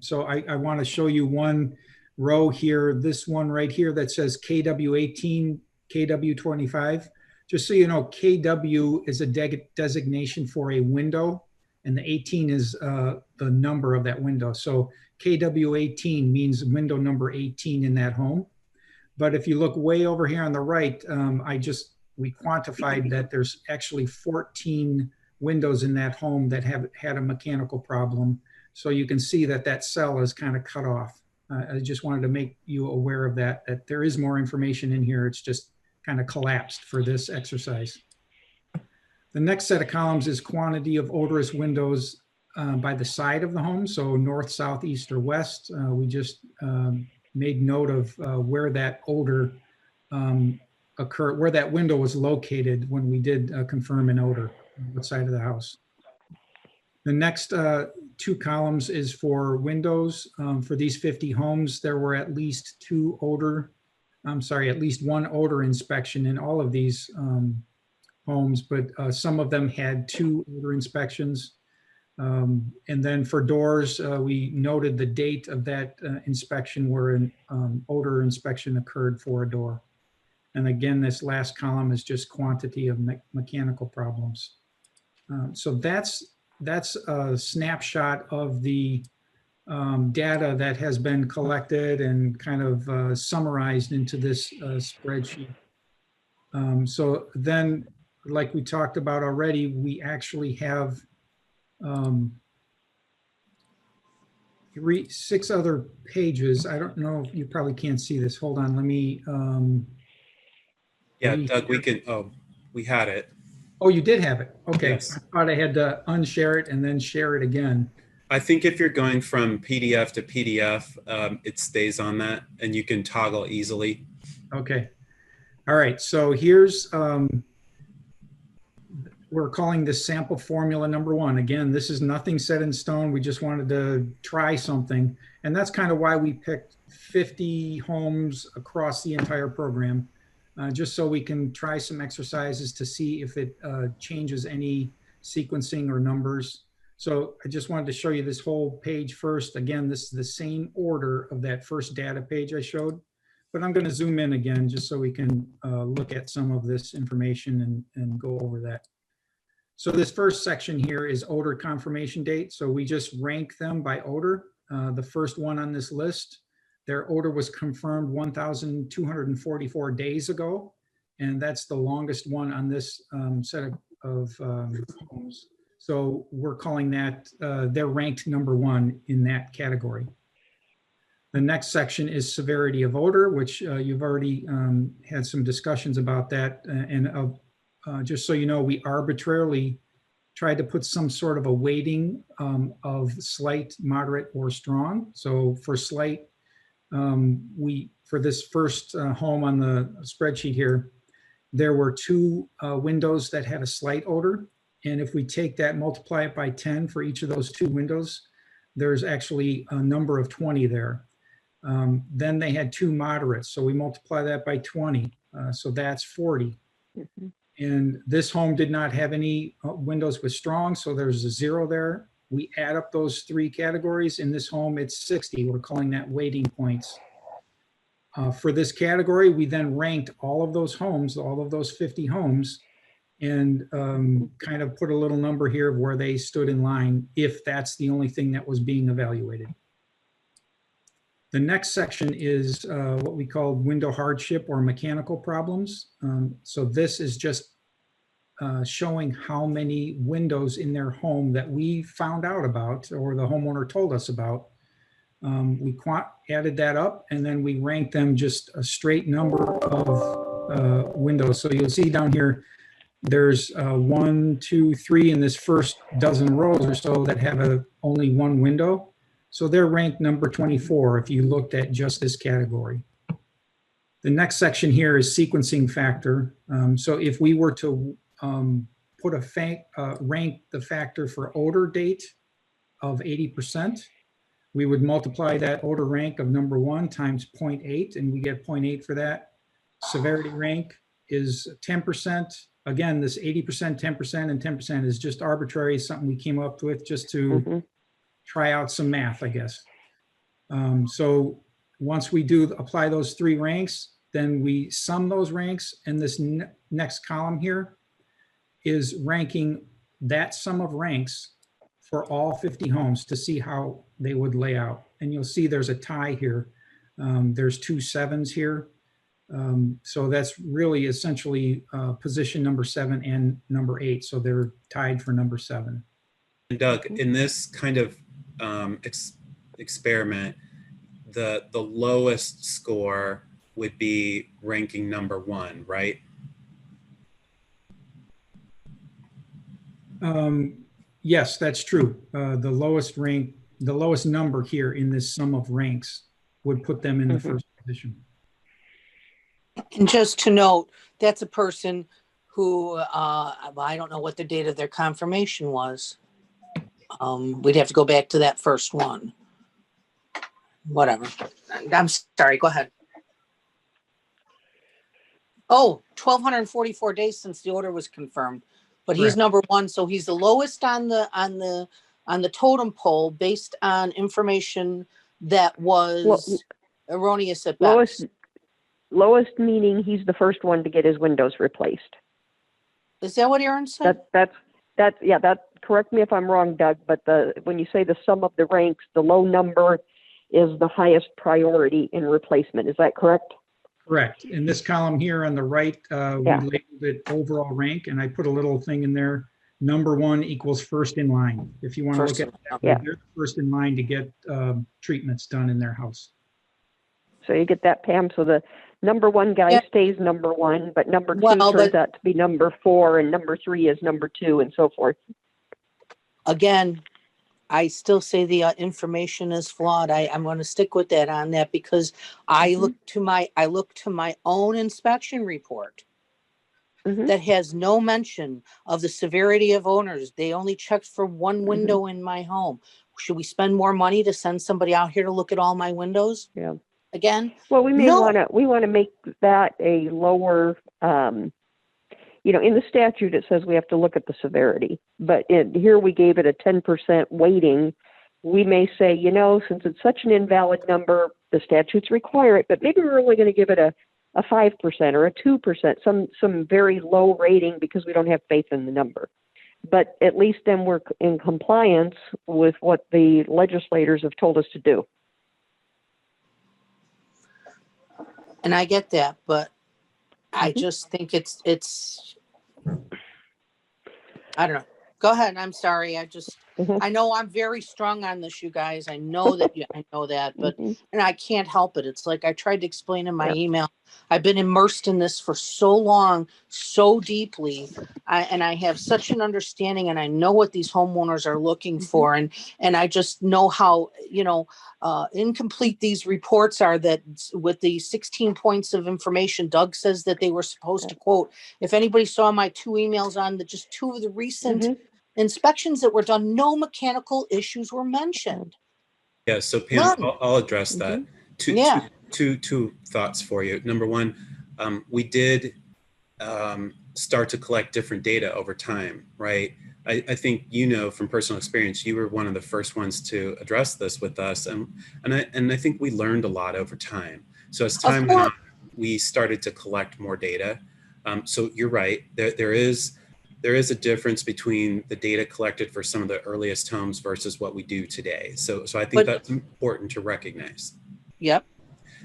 So I want to show you one row here, this one right here that says KW18, KW25. Just so you know, KW is a designation for a window, and the 18 is the number of that window. So KW18 means window number 18 in that home. But if you look way over here on the right, we quantified that there's actually 14 windows in that home that have had a mechanical problem. So you can see that cell is kind of cut off. I just wanted to make you aware of that there is more information in here. It's just kind of collapsed for this exercise. The next set of columns is quantity of odorous windows by the side of the home, so north, south, east, or west. We just made note of where that odor occurred, where that window was located when we did confirm an odor on what side of the house. The next two columns is for windows. For these 50 homes, there were at least at least one odor inspection in all of these homes, but some of them had 2 odor inspections. And then for doors, we noted the date of that inspection where an odor inspection occurred for a door. And again, this last column is just quantity of mechanical problems. So that's a snapshot of the data that has been collected and kind of summarized into this spreadsheet. So then, like we talked about already, we actually have 6 other pages. I don't know if you probably can't see this. Hold on, let me. Yeah, Doug, we can, we had it. Oh, you did have it. Okay. Yes. I thought I had to unshare it and then share it again. I think if you're going from PDF to PDF, it stays on that and you can toggle easily. Okay. All right. So here's, we're calling this sample formula number 1. Again, this is nothing set in stone. We just wanted to try something. And that's kind of why we picked 50 homes across the entire program, just so we can try some exercises to see if it changes any sequencing or numbers. So I just wanted to show you this whole page first. Again, this is the same order of that first data page I showed, but I'm going to zoom in again just so we can look at some of this information and go over that. So this first section here is odor confirmation date. So we just rank them by odor. The first one on this list, their odor was confirmed 1,244 days ago. And that's the longest one on this set of homes. So we're calling that, they're ranked number 1 in that category. The next section is severity of odor, which you've already had some discussions about that. And just so you know, we arbitrarily tried to put some sort of a weighting of slight, moderate, or strong. So for slight, for this first home on the spreadsheet here, there were 2 windows that had a slight odor. And if we take that, multiply it by 10 for each of those 2 windows, there's actually a number of 20 there. Then they had 2 moderates. So we multiply that by 20. So that's 40. Mm-hmm. And this home did not have any windows with strong, so there's a 0 there. We add up those 3 categories. In this home, it's 60. We're calling that weighting points. For this category, we then ranked all of those homes, all of those 50 homes, and kind of put a little number here of where they stood in line if that's the only thing that was being evaluated. The next section is what we call window hardship or mechanical problems. So this is just showing how many windows in their home that we found out about or the homeowner told us about. We added that up and then we ranked them just a straight number of windows. So you'll see down here, there's 1, 2, 3 in this first dozen rows or so that have only 1 window. So they're ranked number 24 if you looked at just this category. The next section here is sequencing factor. So if we were to put rank the factor for odor date of 80%, we would multiply that odor rank of number 1 times 0.8, and we get 0.8 for that. Severity rank is 10%. Again, this 80%, 10%, and 10% is just arbitrary, something we came up with just to try out some math, I guess. So once we do apply those 3 ranks, then we sum those ranks, and this next column here is ranking that sum of ranks for all 50 homes to see how they would lay out. And you'll see there's a tie here. There's 2 7s here. So that's really essentially position number 7 and number 8. So they're tied for number 7. And Doug, in this kind of experiment, the lowest score would be ranking number one, right? Yes, that's true. The lowest number here in this sum of ranks would put them in the first position. And just to note, that's a person who, I don't know what the date of their confirmation was. We'd have to go back to that first one. Whatever. I'm sorry, go ahead. Oh, 1,244 days since the order was confirmed, but he's Correct. number one, so he's the lowest on the totem pole based on information that was erroneous at best. Lowest meaning he's the first one to get his windows replaced. Is that what Aaron said? That correct me if I'm wrong, Doug, but when you say the sum of the ranks, the low number is the highest priority in replacement. Is that correct? Correct. In this column here on the right, we labeled it overall rank, and I put a little thing in there. Number one equals first in line. If you want to look at that, they're the first in line to get treatments done in their house. So you get that, Pam. So the number one guy stays number one, but number two turns out to be number 4, and number 3 is number 2, and so forth. Again, I still say the information is flawed. I'm going to stick with that on that because I look to my own inspection report that has no mention of the severity of owners. They only checked for one window in my home. Should we spend more money to send somebody out here to look at all my windows? Yeah. Again? Well, we want to make that a lower. In the statute it says we have to look at the severity, but here we gave it a 10% weighting. We may say, since it's such an invalid number, the statutes require it, but maybe we're only going to give it a 5% or a 2%, some very low rating because we don't have faith in the number. But at least then we're in compliance with what the legislators have told us to do. And I get that, but I just think it's I don't know. Go ahead. I'm sorry. I know I'm very strong on this, you guys. I know that, but, and I can't help it. It's like I tried to explain in my email. I've been immersed in this for so long, so deeply, and I have such an understanding, and I know what these homeowners are looking for, and I just know how, incomplete these reports are, that with the 16 points of information Doug says that they were supposed to quote. If anybody saw my 2 emails on just 2 of the recent inspections that were done, no mechanical issues were mentioned. Yeah, so Pam, I'll address that. Two thoughts for you. Number one, we did start to collect different data over time, right? I think from personal experience, you were one of the first ones to address this with us, and I think we learned a lot over time. So as time went on, we started to collect more data. So you're right. There is a difference between the data collected for some of the earliest homes versus what we do today. So I think that's important to recognize. Yep.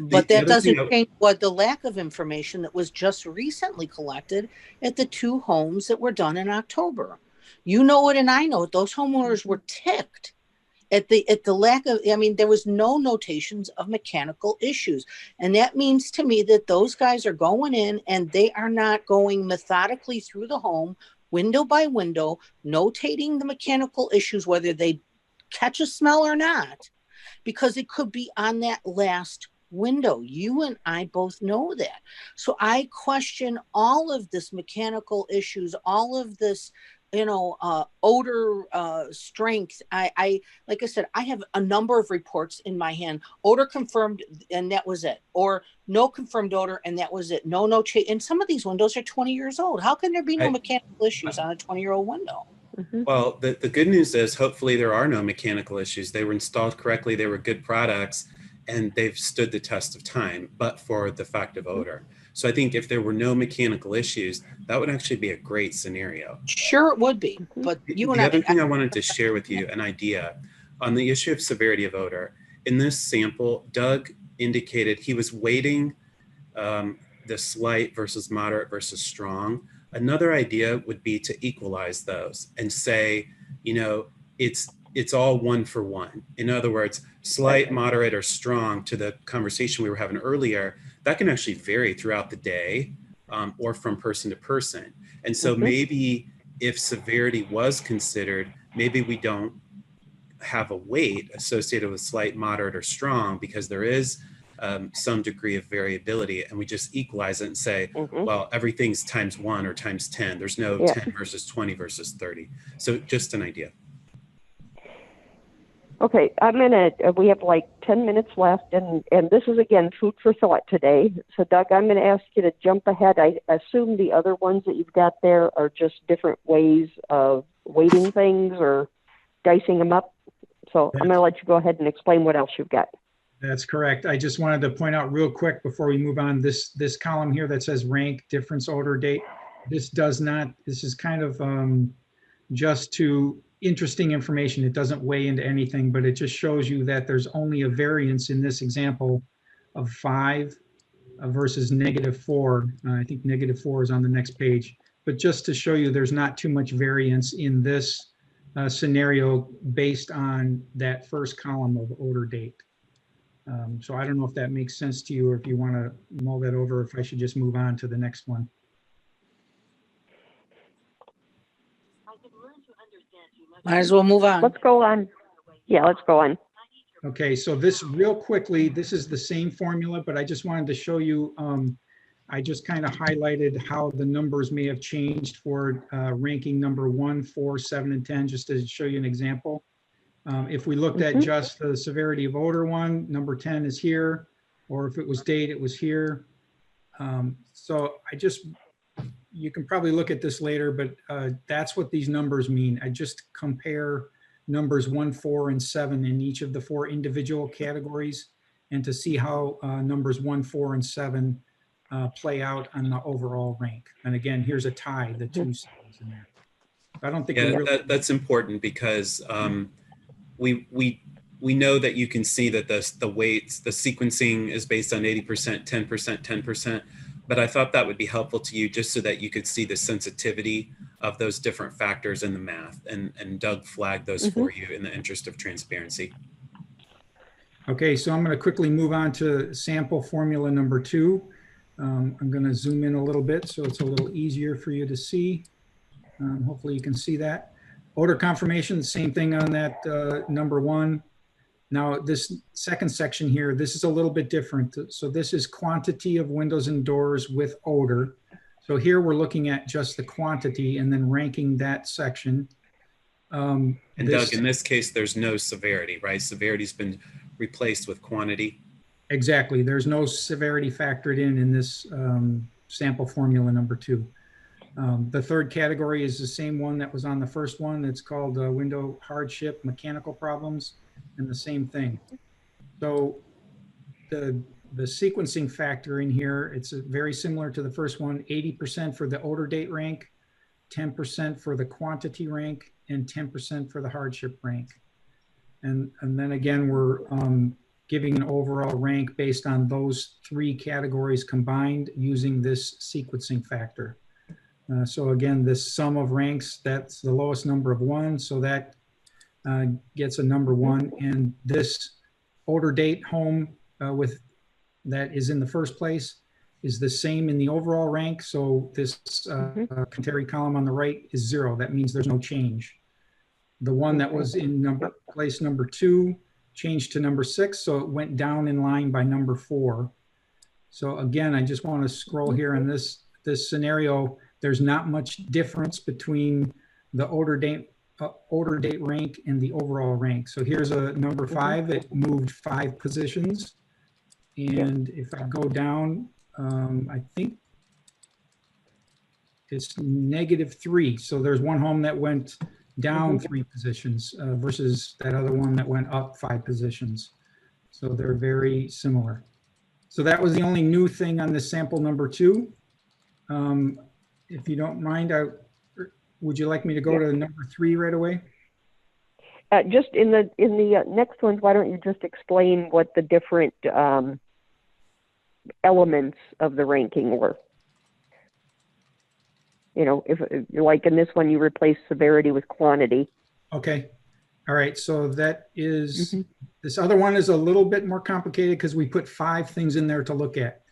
But that doesn't change the lack of information that was just recently collected at the 2 homes that were done in October. You know it, and I know it. Those homeowners were ticked at the lack of, there was no notations of mechanical issues. And that means to me that those guys are going in and they are not going methodically through the home, window by window, notating the mechanical issues, whether they catch a smell or not, because it could be on that last window. You and I both know that. So I question all of this mechanical issues, all of this, odor strength. I like I said, I have a number of reports in my hand. Odor confirmed, and that was it. Or no confirmed odor, and that was it. No change. And some of these windows are 20 years old. How can there be no mechanical issues on a 20-year-old window? Well, the good news is hopefully there are no mechanical issues. They were installed correctly. They were good products, and they've stood the test of time, but for the fact of odor. So I think if there were no mechanical issues, that would actually be a great scenario. Sure, it would be. But the other thing I wanted to share with you, an idea on the issue of severity of odor. In this sample, Doug indicated he was weighting the slight versus moderate versus strong. Another idea would be to equalize those and say, it's it's all one for one. In other words, slight, moderate, or strong, to the conversation we were having earlier, that can actually vary throughout the day, or from person to person. And so maybe if severity was considered, maybe we don't have a weight associated with slight, moderate, or strong, because there is some degree of variability, and we just equalize it and say, well, everything's times 1 or times 10. There's no 10 versus 20 versus 30. So just an idea. Okay, we have like 10 minutes left, and this is, again, food for thought today. So, Doug, I'm going to ask you to jump ahead. I assume the other ones that you've got there are just different ways of weighting things or dicing them up. So I'm going to let you go ahead and explain what else you've got. That's correct. I just wanted to point out real quick before we move on, this column here that says rank, difference, order, date, this is kind of just to interesting information. It doesn't weigh into anything, but it just shows you that there's only a variance in this example of 5 versus -4. I think -4 is on the next page, but just to show you there's not too much variance in this scenario based on that first column of order date. So I don't know if that makes sense to you, or if you want to mull that over, if I should just move on to the next one. Might as well move on. Let's go on. Yeah, let's go on. Okay, so this real quickly, this is the same formula, but I just wanted to show you, I just kind of highlighted how the numbers may have changed for ranking number 1, 4, 7, and 10, just to show you an example. If we looked at just the severity of odor one, number 10 is here, or if it was date, it was here. So you can probably look at this later, but that's what these numbers mean. I just compare numbers 1, 4, and 7 in each of the 4 individual categories, and to see how numbers 1, 4, and 7 play out on the overall rank. And again, here's a tie, the 2 sevens in there. I don't think that's important, because we know that you can see that the weights, the sequencing is based on 80%, 10%, 10%. But I thought that would be helpful to you, just so that you could see the sensitivity of those different factors in the math. And Doug flagged those for you in the interest of transparency. Okay, so I'm going to quickly move on to sample formula number 2. I'm going to zoom in a little bit so it's a little easier for you to see. Hopefully you can see that. Odor confirmation, same thing on that number 1. Now this second section here, this is a little bit different. So this is quantity of windows and doors with odor. So here we're looking at just the quantity and then ranking that section. And Doug, in this case, there's no severity, right? Severity's been replaced with quantity. Exactly. There's no severity factored in this sample formula number 2. The third category is the same one that was on the first one. It's called window hardship, mechanical problems, and the same thing. So the sequencing factor in here, it's very similar to the first one, 80% for the odor date rank, 10% for the quantity rank, and 10% for the hardship rank. And then again, we're giving an overall rank based on those 3 categories combined using this sequencing factor. So again, this sum of ranks, that's the lowest number of 1, so that gets a number 1. And this odor date home with that is in the first place is the same in the overall rank. So this Canteri column on the right is 0. That means there's no change. The one that was in place number 2 changed to number 6, so it went down in line by number 4. So again, I just want to scroll here in this scenario. There's not much difference between the odor date rank and the overall rank. So here's a number 5. It moved 5 positions. And if I go down, I think it's -3. So there's one home that went down 3 positions versus that other one that went up 5 positions. So they're very similar. So that was the only new thing on this sample number 2. If you don't mind, would you like me to go to number 3 right away? Just in the next ones, why don't you just explain what the different elements of the ranking were? You know, if like in this one, you replace severity with quantity. Okay. All right, so that is, Mhm. this other one is a little bit more complicated because we put 5 things in there to look at.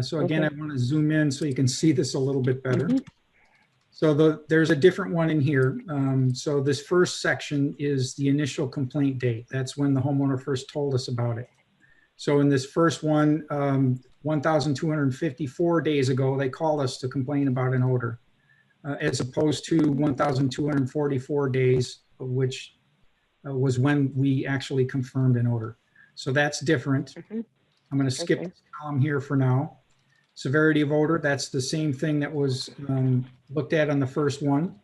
So again, Okay. I want to zoom in so you can see this a little bit better. Mhm. So there's a different one in here. So this first section is the initial complaint date. That's when the homeowner first told us about it. So in this first one, 1,254 days ago, they called us to complain about an odor, as opposed to 1,244 days, which was when we actually confirmed an odor. So that's different. Mhm. I'm going to skip Okay. this column here for now. Severity of odor, that's the same thing that was looked at on the first one.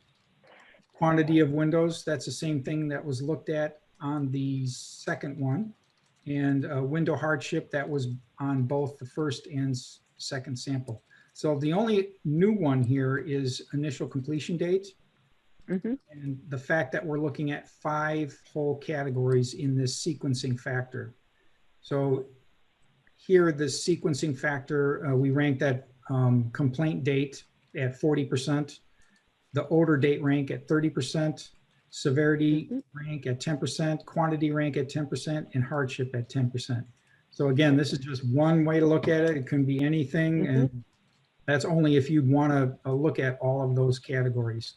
Quantity of windows, that's the same thing that was looked at on the second one. And window hardship, that was on both the first and second sample. So the only new one here is initial completion date. Mhm. And the fact that we're looking at 5 whole categories in this sequencing factor. So here, the sequencing factor, we rank that complaint date at 40%, the odor date rank at 30%, severity Mhm. rank at 10%, quantity rank at 10%, and hardship at 10%. So again, this is just one way to look at it. It can be anything, Mhm. and that's only if you'd want to look at all of those categories.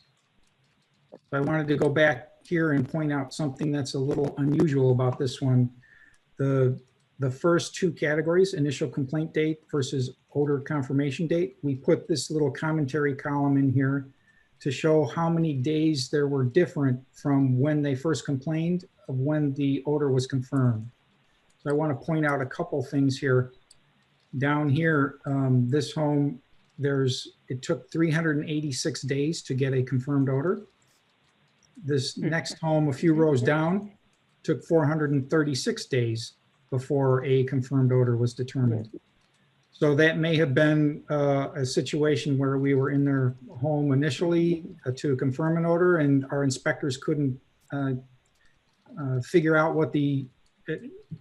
So I wanted to go back here and point out something that's a little unusual about this one. The first 2 categories, initial complaint date versus odor confirmation date, we put this little commentary column in here to show how many days there were different from when they first complained of when the odor was confirmed. So I want to point out a couple things here. Down here, this home, it took 386 days to get a confirmed odor. This next home, a few rows down, took 436 days before a confirmed odor was determined. So that may have been a situation where we were in their home initially to confirm an odor, and our inspectors couldn't figure out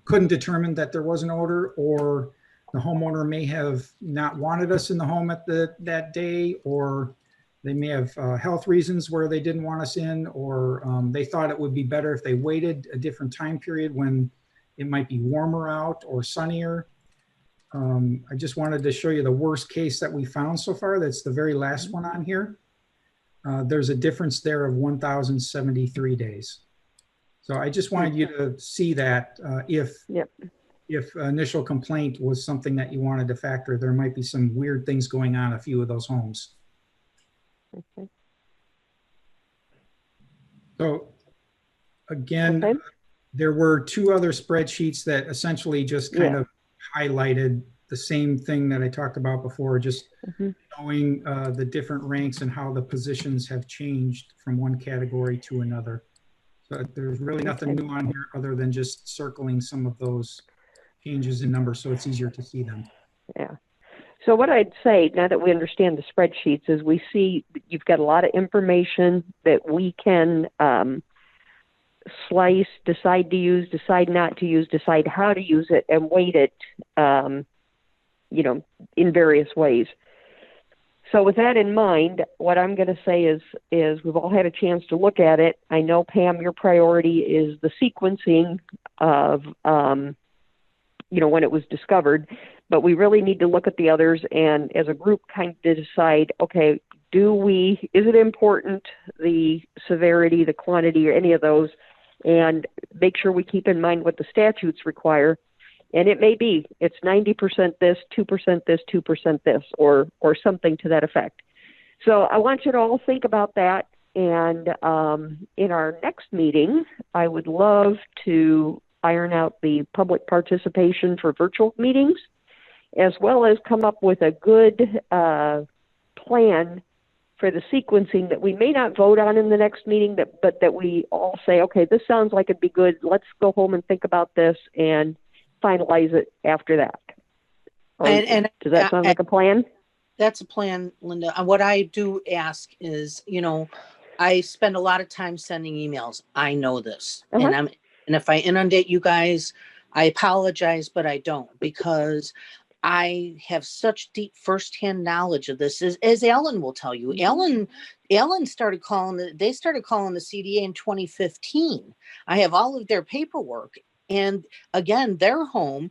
couldn't determine that there was an odor, or the homeowner may have not wanted us in the home at that day, or they may have health reasons where they didn't want us in, or they thought it would be better if they waited a different time period when it might be warmer out or sunnier. I just wanted to show you the worst case that we found so far. That's the very last one on here. There's a difference there of 1,073 days. So I just wanted you to see that if initial complaint was something that you wanted to factor, there might be some weird things going on a few of those homes. Okay. So again, there were 2 other spreadsheets that essentially just kind of highlighted the same thing that I talked about before, just showing the different ranks and how the positions have changed from one category to another. So there's really nothing new on here other than just circling some of those changes in numbers so it's easier to see them. Yeah. So what I'd say, now that we understand the spreadsheets, is we see you've got a lot of information that we can slice, decide to use, decide not to use, decide how to use it, and weight it, in various ways. So with that in mind, what I'm going to say is we've all had a chance to look at it. I know, Pam, your priority is the sequencing of, when it was discovered, but we really need to look at the others and as a group kind of decide, okay, is it important, the severity, the quantity, or any of those, and make sure we keep in mind what the statutes require. And it may be, it's 90% this, 2% this, 2% this, or something to that effect. So I want you to all think about that. And in our next meeting, I would love to iron out the public participation for virtual meetings, as well as come up with a good plan for the sequencing that we may not vote on in the next meeting, but that we all say, okay, this sounds like it'd be good. Let's go home and think about this and finalize it after that. And does that sound like a plan? That's a plan, Linda. And what I do ask is, I spend a lot of time sending emails. I know this. And if I inundate you guys, I apologize, but I don't, because I have such deep firsthand knowledge of this, as Ellen will tell you. Ellen started calling they started calling the CDA in 2015. I have all of their paperwork. And again, their home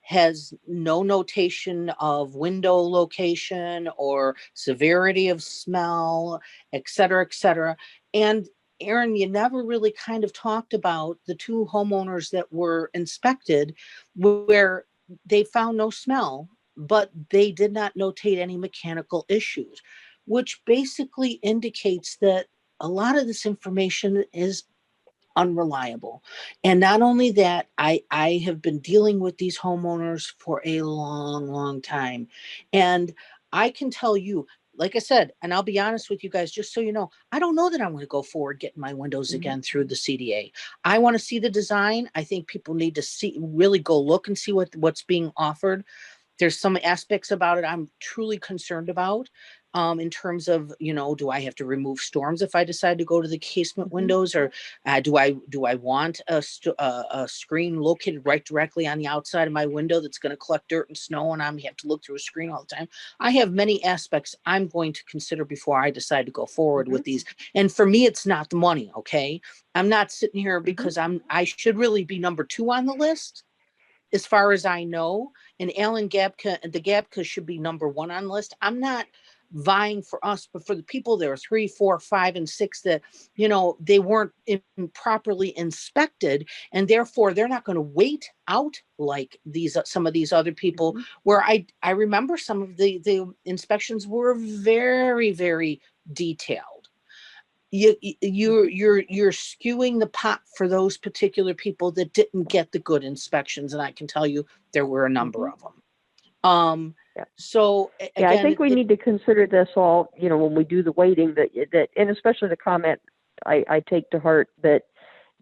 has no notation of window location or severity of smell, et cetera, et cetera. And Aaron, you never really kind of talked about the two homeowners that were inspected where they found no smell, but they did not notate any mechanical issues, which basically indicates that a lot of this information is unreliable. And not only that, I have been dealing with these homeowners for a long, long time. And I can tell you, like I said, and I'll be honest with you guys, just so you know, I don't know that I'm going to go forward getting my windows again through the CDA. I want to see the design. I think people need to really go look and see what's being offered. There's some aspects about it I'm truly concerned about, in terms of, do I have to remove storms if I decide to go to the casement windows, or do I want a screen located right directly on the outside of my window that's going to collect dirt and snow, and I'm have to look through a screen all the time? I have many aspects I'm going to consider before I decide to go forward with these. And for me, it's not the money. Okay, I'm not sitting here because I should really be number 2 on the list, as far as I know. And Alan Gabka, the Gabka should be number 1 on the list. I'm not vying for us, but for the people there are 3, 4, 5, and 6 that, they weren't properly inspected, and therefore they're not going to wait out like some of these other people, where I remember some of the inspections were very, very detailed. You're skewing the pot for those particular people that didn't get the good inspections, and I can tell you there were a number of them. So again, I think we need to consider this all, when we do the weighting, that and especially the comment I take to heart, that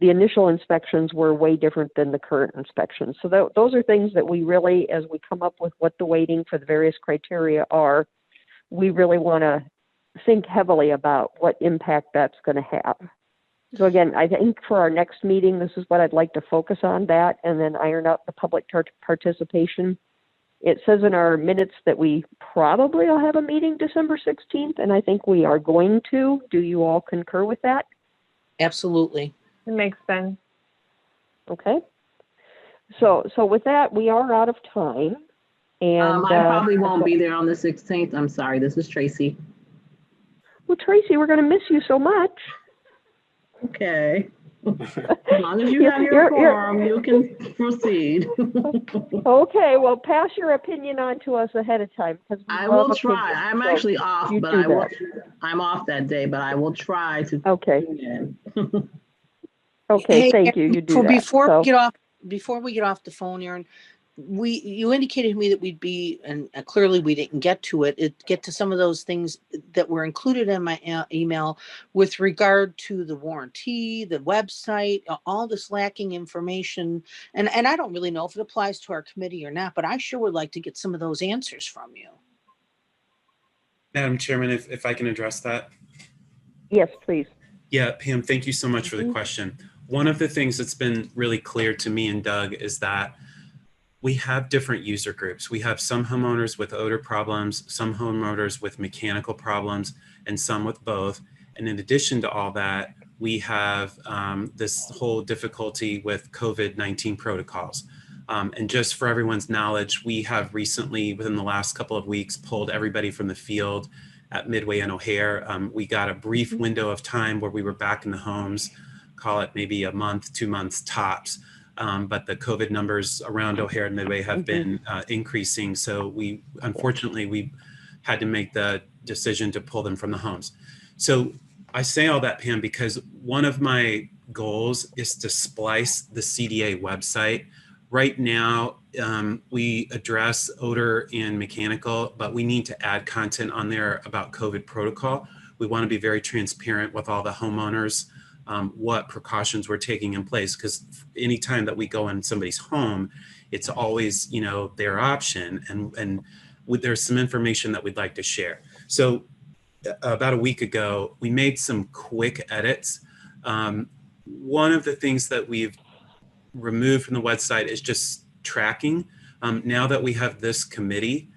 the initial inspections were way different than the current inspections. So those are things that we really, as we come up with what the weighting for the various criteria are, we really want to think heavily about what impact that's going to have. So again, I think for our next meeting, this is what I'd like to focus on, that, and then iron out the public participation. It says in our minutes that we probably will have a meeting December 16th, and I think we are going to. Do you all concur with that? Absolutely. It makes sense. Okay. So with that, we are out of time. And I probably won't be there on the 16th. I'm sorry. This is Tracy. Well, Tracy, we're going to miss you so much. Okay. As long as you have your quorum, you can proceed. Okay, well, pass your opinion on to us ahead of time. I will try. I'm actually off, but I'm off that day, but I will try to. Okay. Okay, hey, thank you. You do that. Before we get off the phone, Aaron, you indicated to me that we'd be, and clearly we didn't get to get to some of those things that were included in my email with regard to the warranty, the website, all this lacking information. And I don't really know if it applies to our committee or not, but I sure would like to get some of those answers from you. Madam Chairman, if I can address that. Yes, please. Yeah, Pam, thank you so much for the question. One of the things that's been really clear to me and Doug is that we have different user groups. We have some homeowners with odor problems, some homeowners with mechanical problems, and some with both. And in addition to all that, we have this whole difficulty with COVID-19 protocols. And just for everyone's knowledge, we have recently, within the last couple of weeks, pulled everybody from the field at Midway and O'Hare. We got a brief window of time where we were back in the homes, call it maybe a month, 2 months tops. But the COVID numbers around O'Hare and Midway have been increasing. So unfortunately, we had to make the decision to pull them from the homes. So I say all that, Pam, because one of my goals is to splice the CDA website. Right now, we address odor and mechanical, but we need to add content on there about COVID protocol. We want to be very transparent with all the homeowners, what precautions we're taking in place, because anytime that we go in somebody's home, it's always, their option, and there's some information that we'd like to share. So about a week ago, we made some quick edits. One of the things that we've removed from the website is just tracking. Now that we have this committee,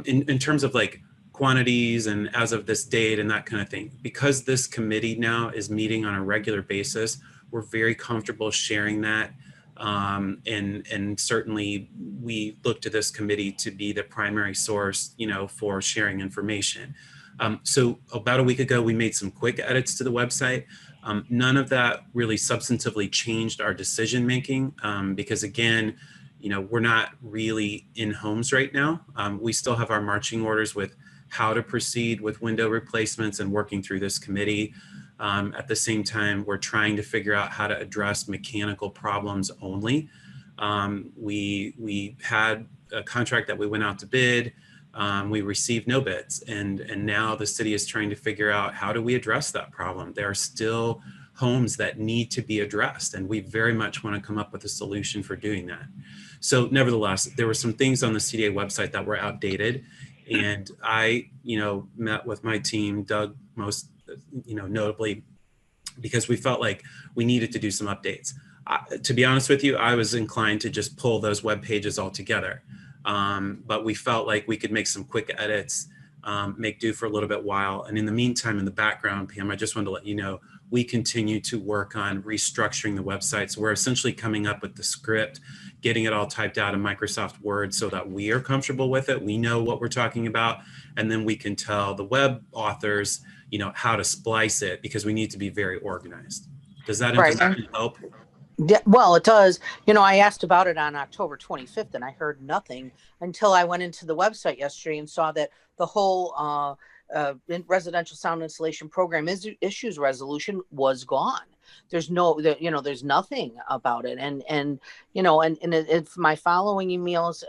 in terms of like quantities and as of this date and that kind of thing, because this committee now is meeting on a regular basis, we're very comfortable sharing that. And certainly we look to this committee to be the primary source, you know, for sharing information. So about a week ago, we made some quick edits to the website. None of that really substantively changed our decision making because again, you know, we're not really in homes right now. We still have our marching orders with how to proceed with window replacements and working through this committee. At the same time, we're trying to figure out how to address mechanical problems only. We had a contract that we went out to bid. We received no bids, and now the city is trying to figure out how do we address that problem. There are still homes that need to be addressed, and we very much want to come up with a solution for doing that. So nevertheless, there were some things on the CDA website that were outdated, and I, you know, met with my team, Doug most, you know, notably, because we felt like we needed to do some updates. To be honest with you, I was inclined to just pull those web pages all together. But we felt like we could make some quick edits, make do for a little bit while. And in the meantime, in the background, Pam, I just wanted to let you know, we continue to work on restructuring the website. So we're essentially coming up with the script, getting it all typed out in Microsoft Word so that we are comfortable with it. We know what we're talking about. And then we can tell the web authors, you know, how to splice it because we need to be very organized. Does that information help? Yeah, well, it does. You know, I asked about it on October 25th and I heard nothing until I went into the website yesterday and saw that the whole residential sound installation program issues resolution was gone. There's no, you know, there's nothing about it. And you know, and if my following emails,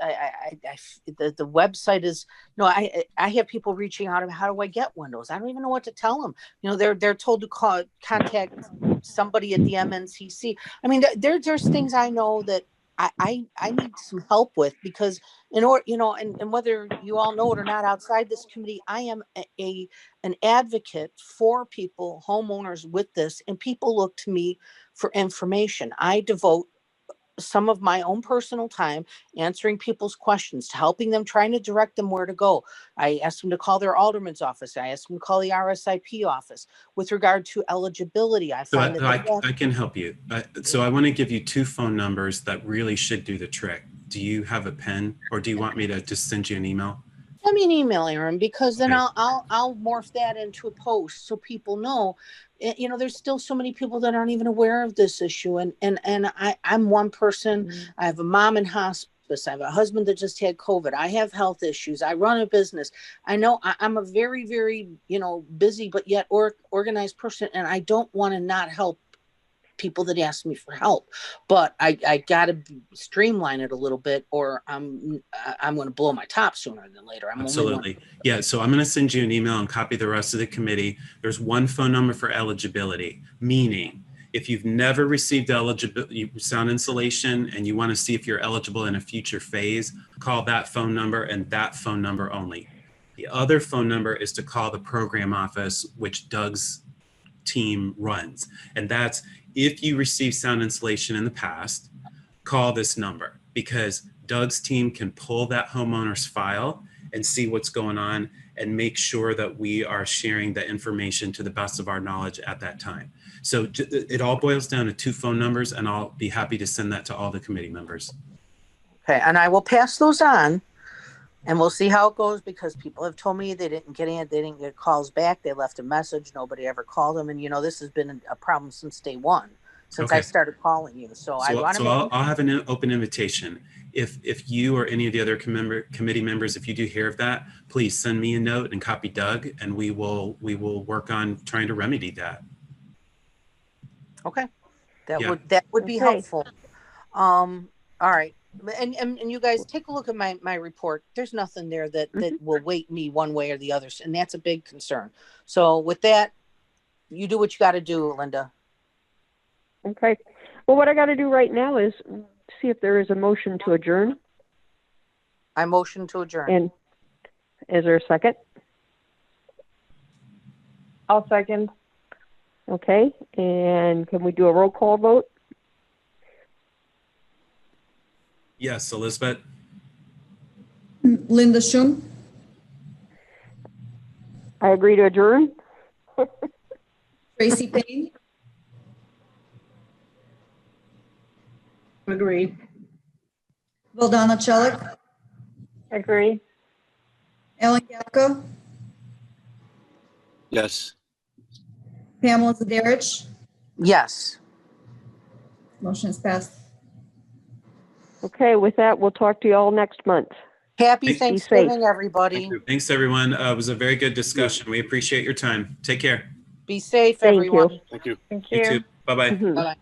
the website is, you know, I have people reaching out of how do I get windows? I don't even know what to tell them. You know, they're told to contact somebody at the MNCC. I mean, there's things I know that I need some help with because in order, you know, and whether you all know it or not, outside this committee, I am an advocate for people, homeowners with this, and people look to me for information. I devote some of my own personal time answering people's questions, to helping them, trying to direct them where to go. I asked them to call their alderman's office. I asked them to call the RSIP office with regard to eligibility. I can help you. So I want to give you two phone numbers that really should do the trick. Do you have a pen, or do you want me to just send you an email? Send me an email, Aaron, because then I'll morph that into a post so people know. You know, there's still so many people that aren't even aware of this issue. And I'm one person. Mm-hmm. I have a mom in hospice. I have a husband that just had COVID. I have health issues. I run a business. I know I'm a very, very, you know, busy, but yet organized person. And I don't want to not help people that ask me for help, but I got to streamline it a little bit, or I'm going to blow my top sooner than later. Absolutely. Yeah. So I'm going to send you an email and copy the rest of the committee. There's one phone number for eligibility, meaning if you've never received eligibility sound installation and you want to see if you're eligible in a future phase, call that phone number and that phone number only. The other phone number is to call the program office, which Doug's team runs. And that's, if you received sound installation in the past, call this number, because Doug's team can pull that homeowner's file and see what's going on and make sure that we are sharing the information to the best of our knowledge at that time. So it all boils down to two phone numbers, and I'll be happy to send that to all the committee members. Okay, and I will pass those on, and we'll see how it goes, because people have told me they didn't get calls back. They left a message. Nobody ever called them. And, you know, this has been a problem since day one, since I started calling you. So I'll have an open invitation. If you or any of the other committee members, if you do hear of that, please send me a note and copy Doug, and we will work on trying to remedy that. Okay. That would be helpful. All right. And you guys take a look at my report. There's nothing there that will weight me one way or the other. And that's a big concern. So with that, you do what you got to do, Linda. Okay. Well, what I got to do right now is see if there is a motion to adjourn. I motion to adjourn. And is there a second? I'll second. Okay. And can we do a roll call vote? Yes, Elizabeth. Linda Schum, I agree to adjourn. Tracy Payne, Agree. Valdana Chelik, Agree. Alan Gapka, Yes. Pamela Zadarich. Yes. Motion is passed. Okay, with that, we'll talk to you all next month. Happy Be safe. Thanksgiving, everybody. Thank you. Thanks, everyone. It was a very good discussion. We appreciate your time. Take care. Be safe, Thank you. everyone. Thank you. Thank You too. Bye-bye. Mhm. Bye-bye.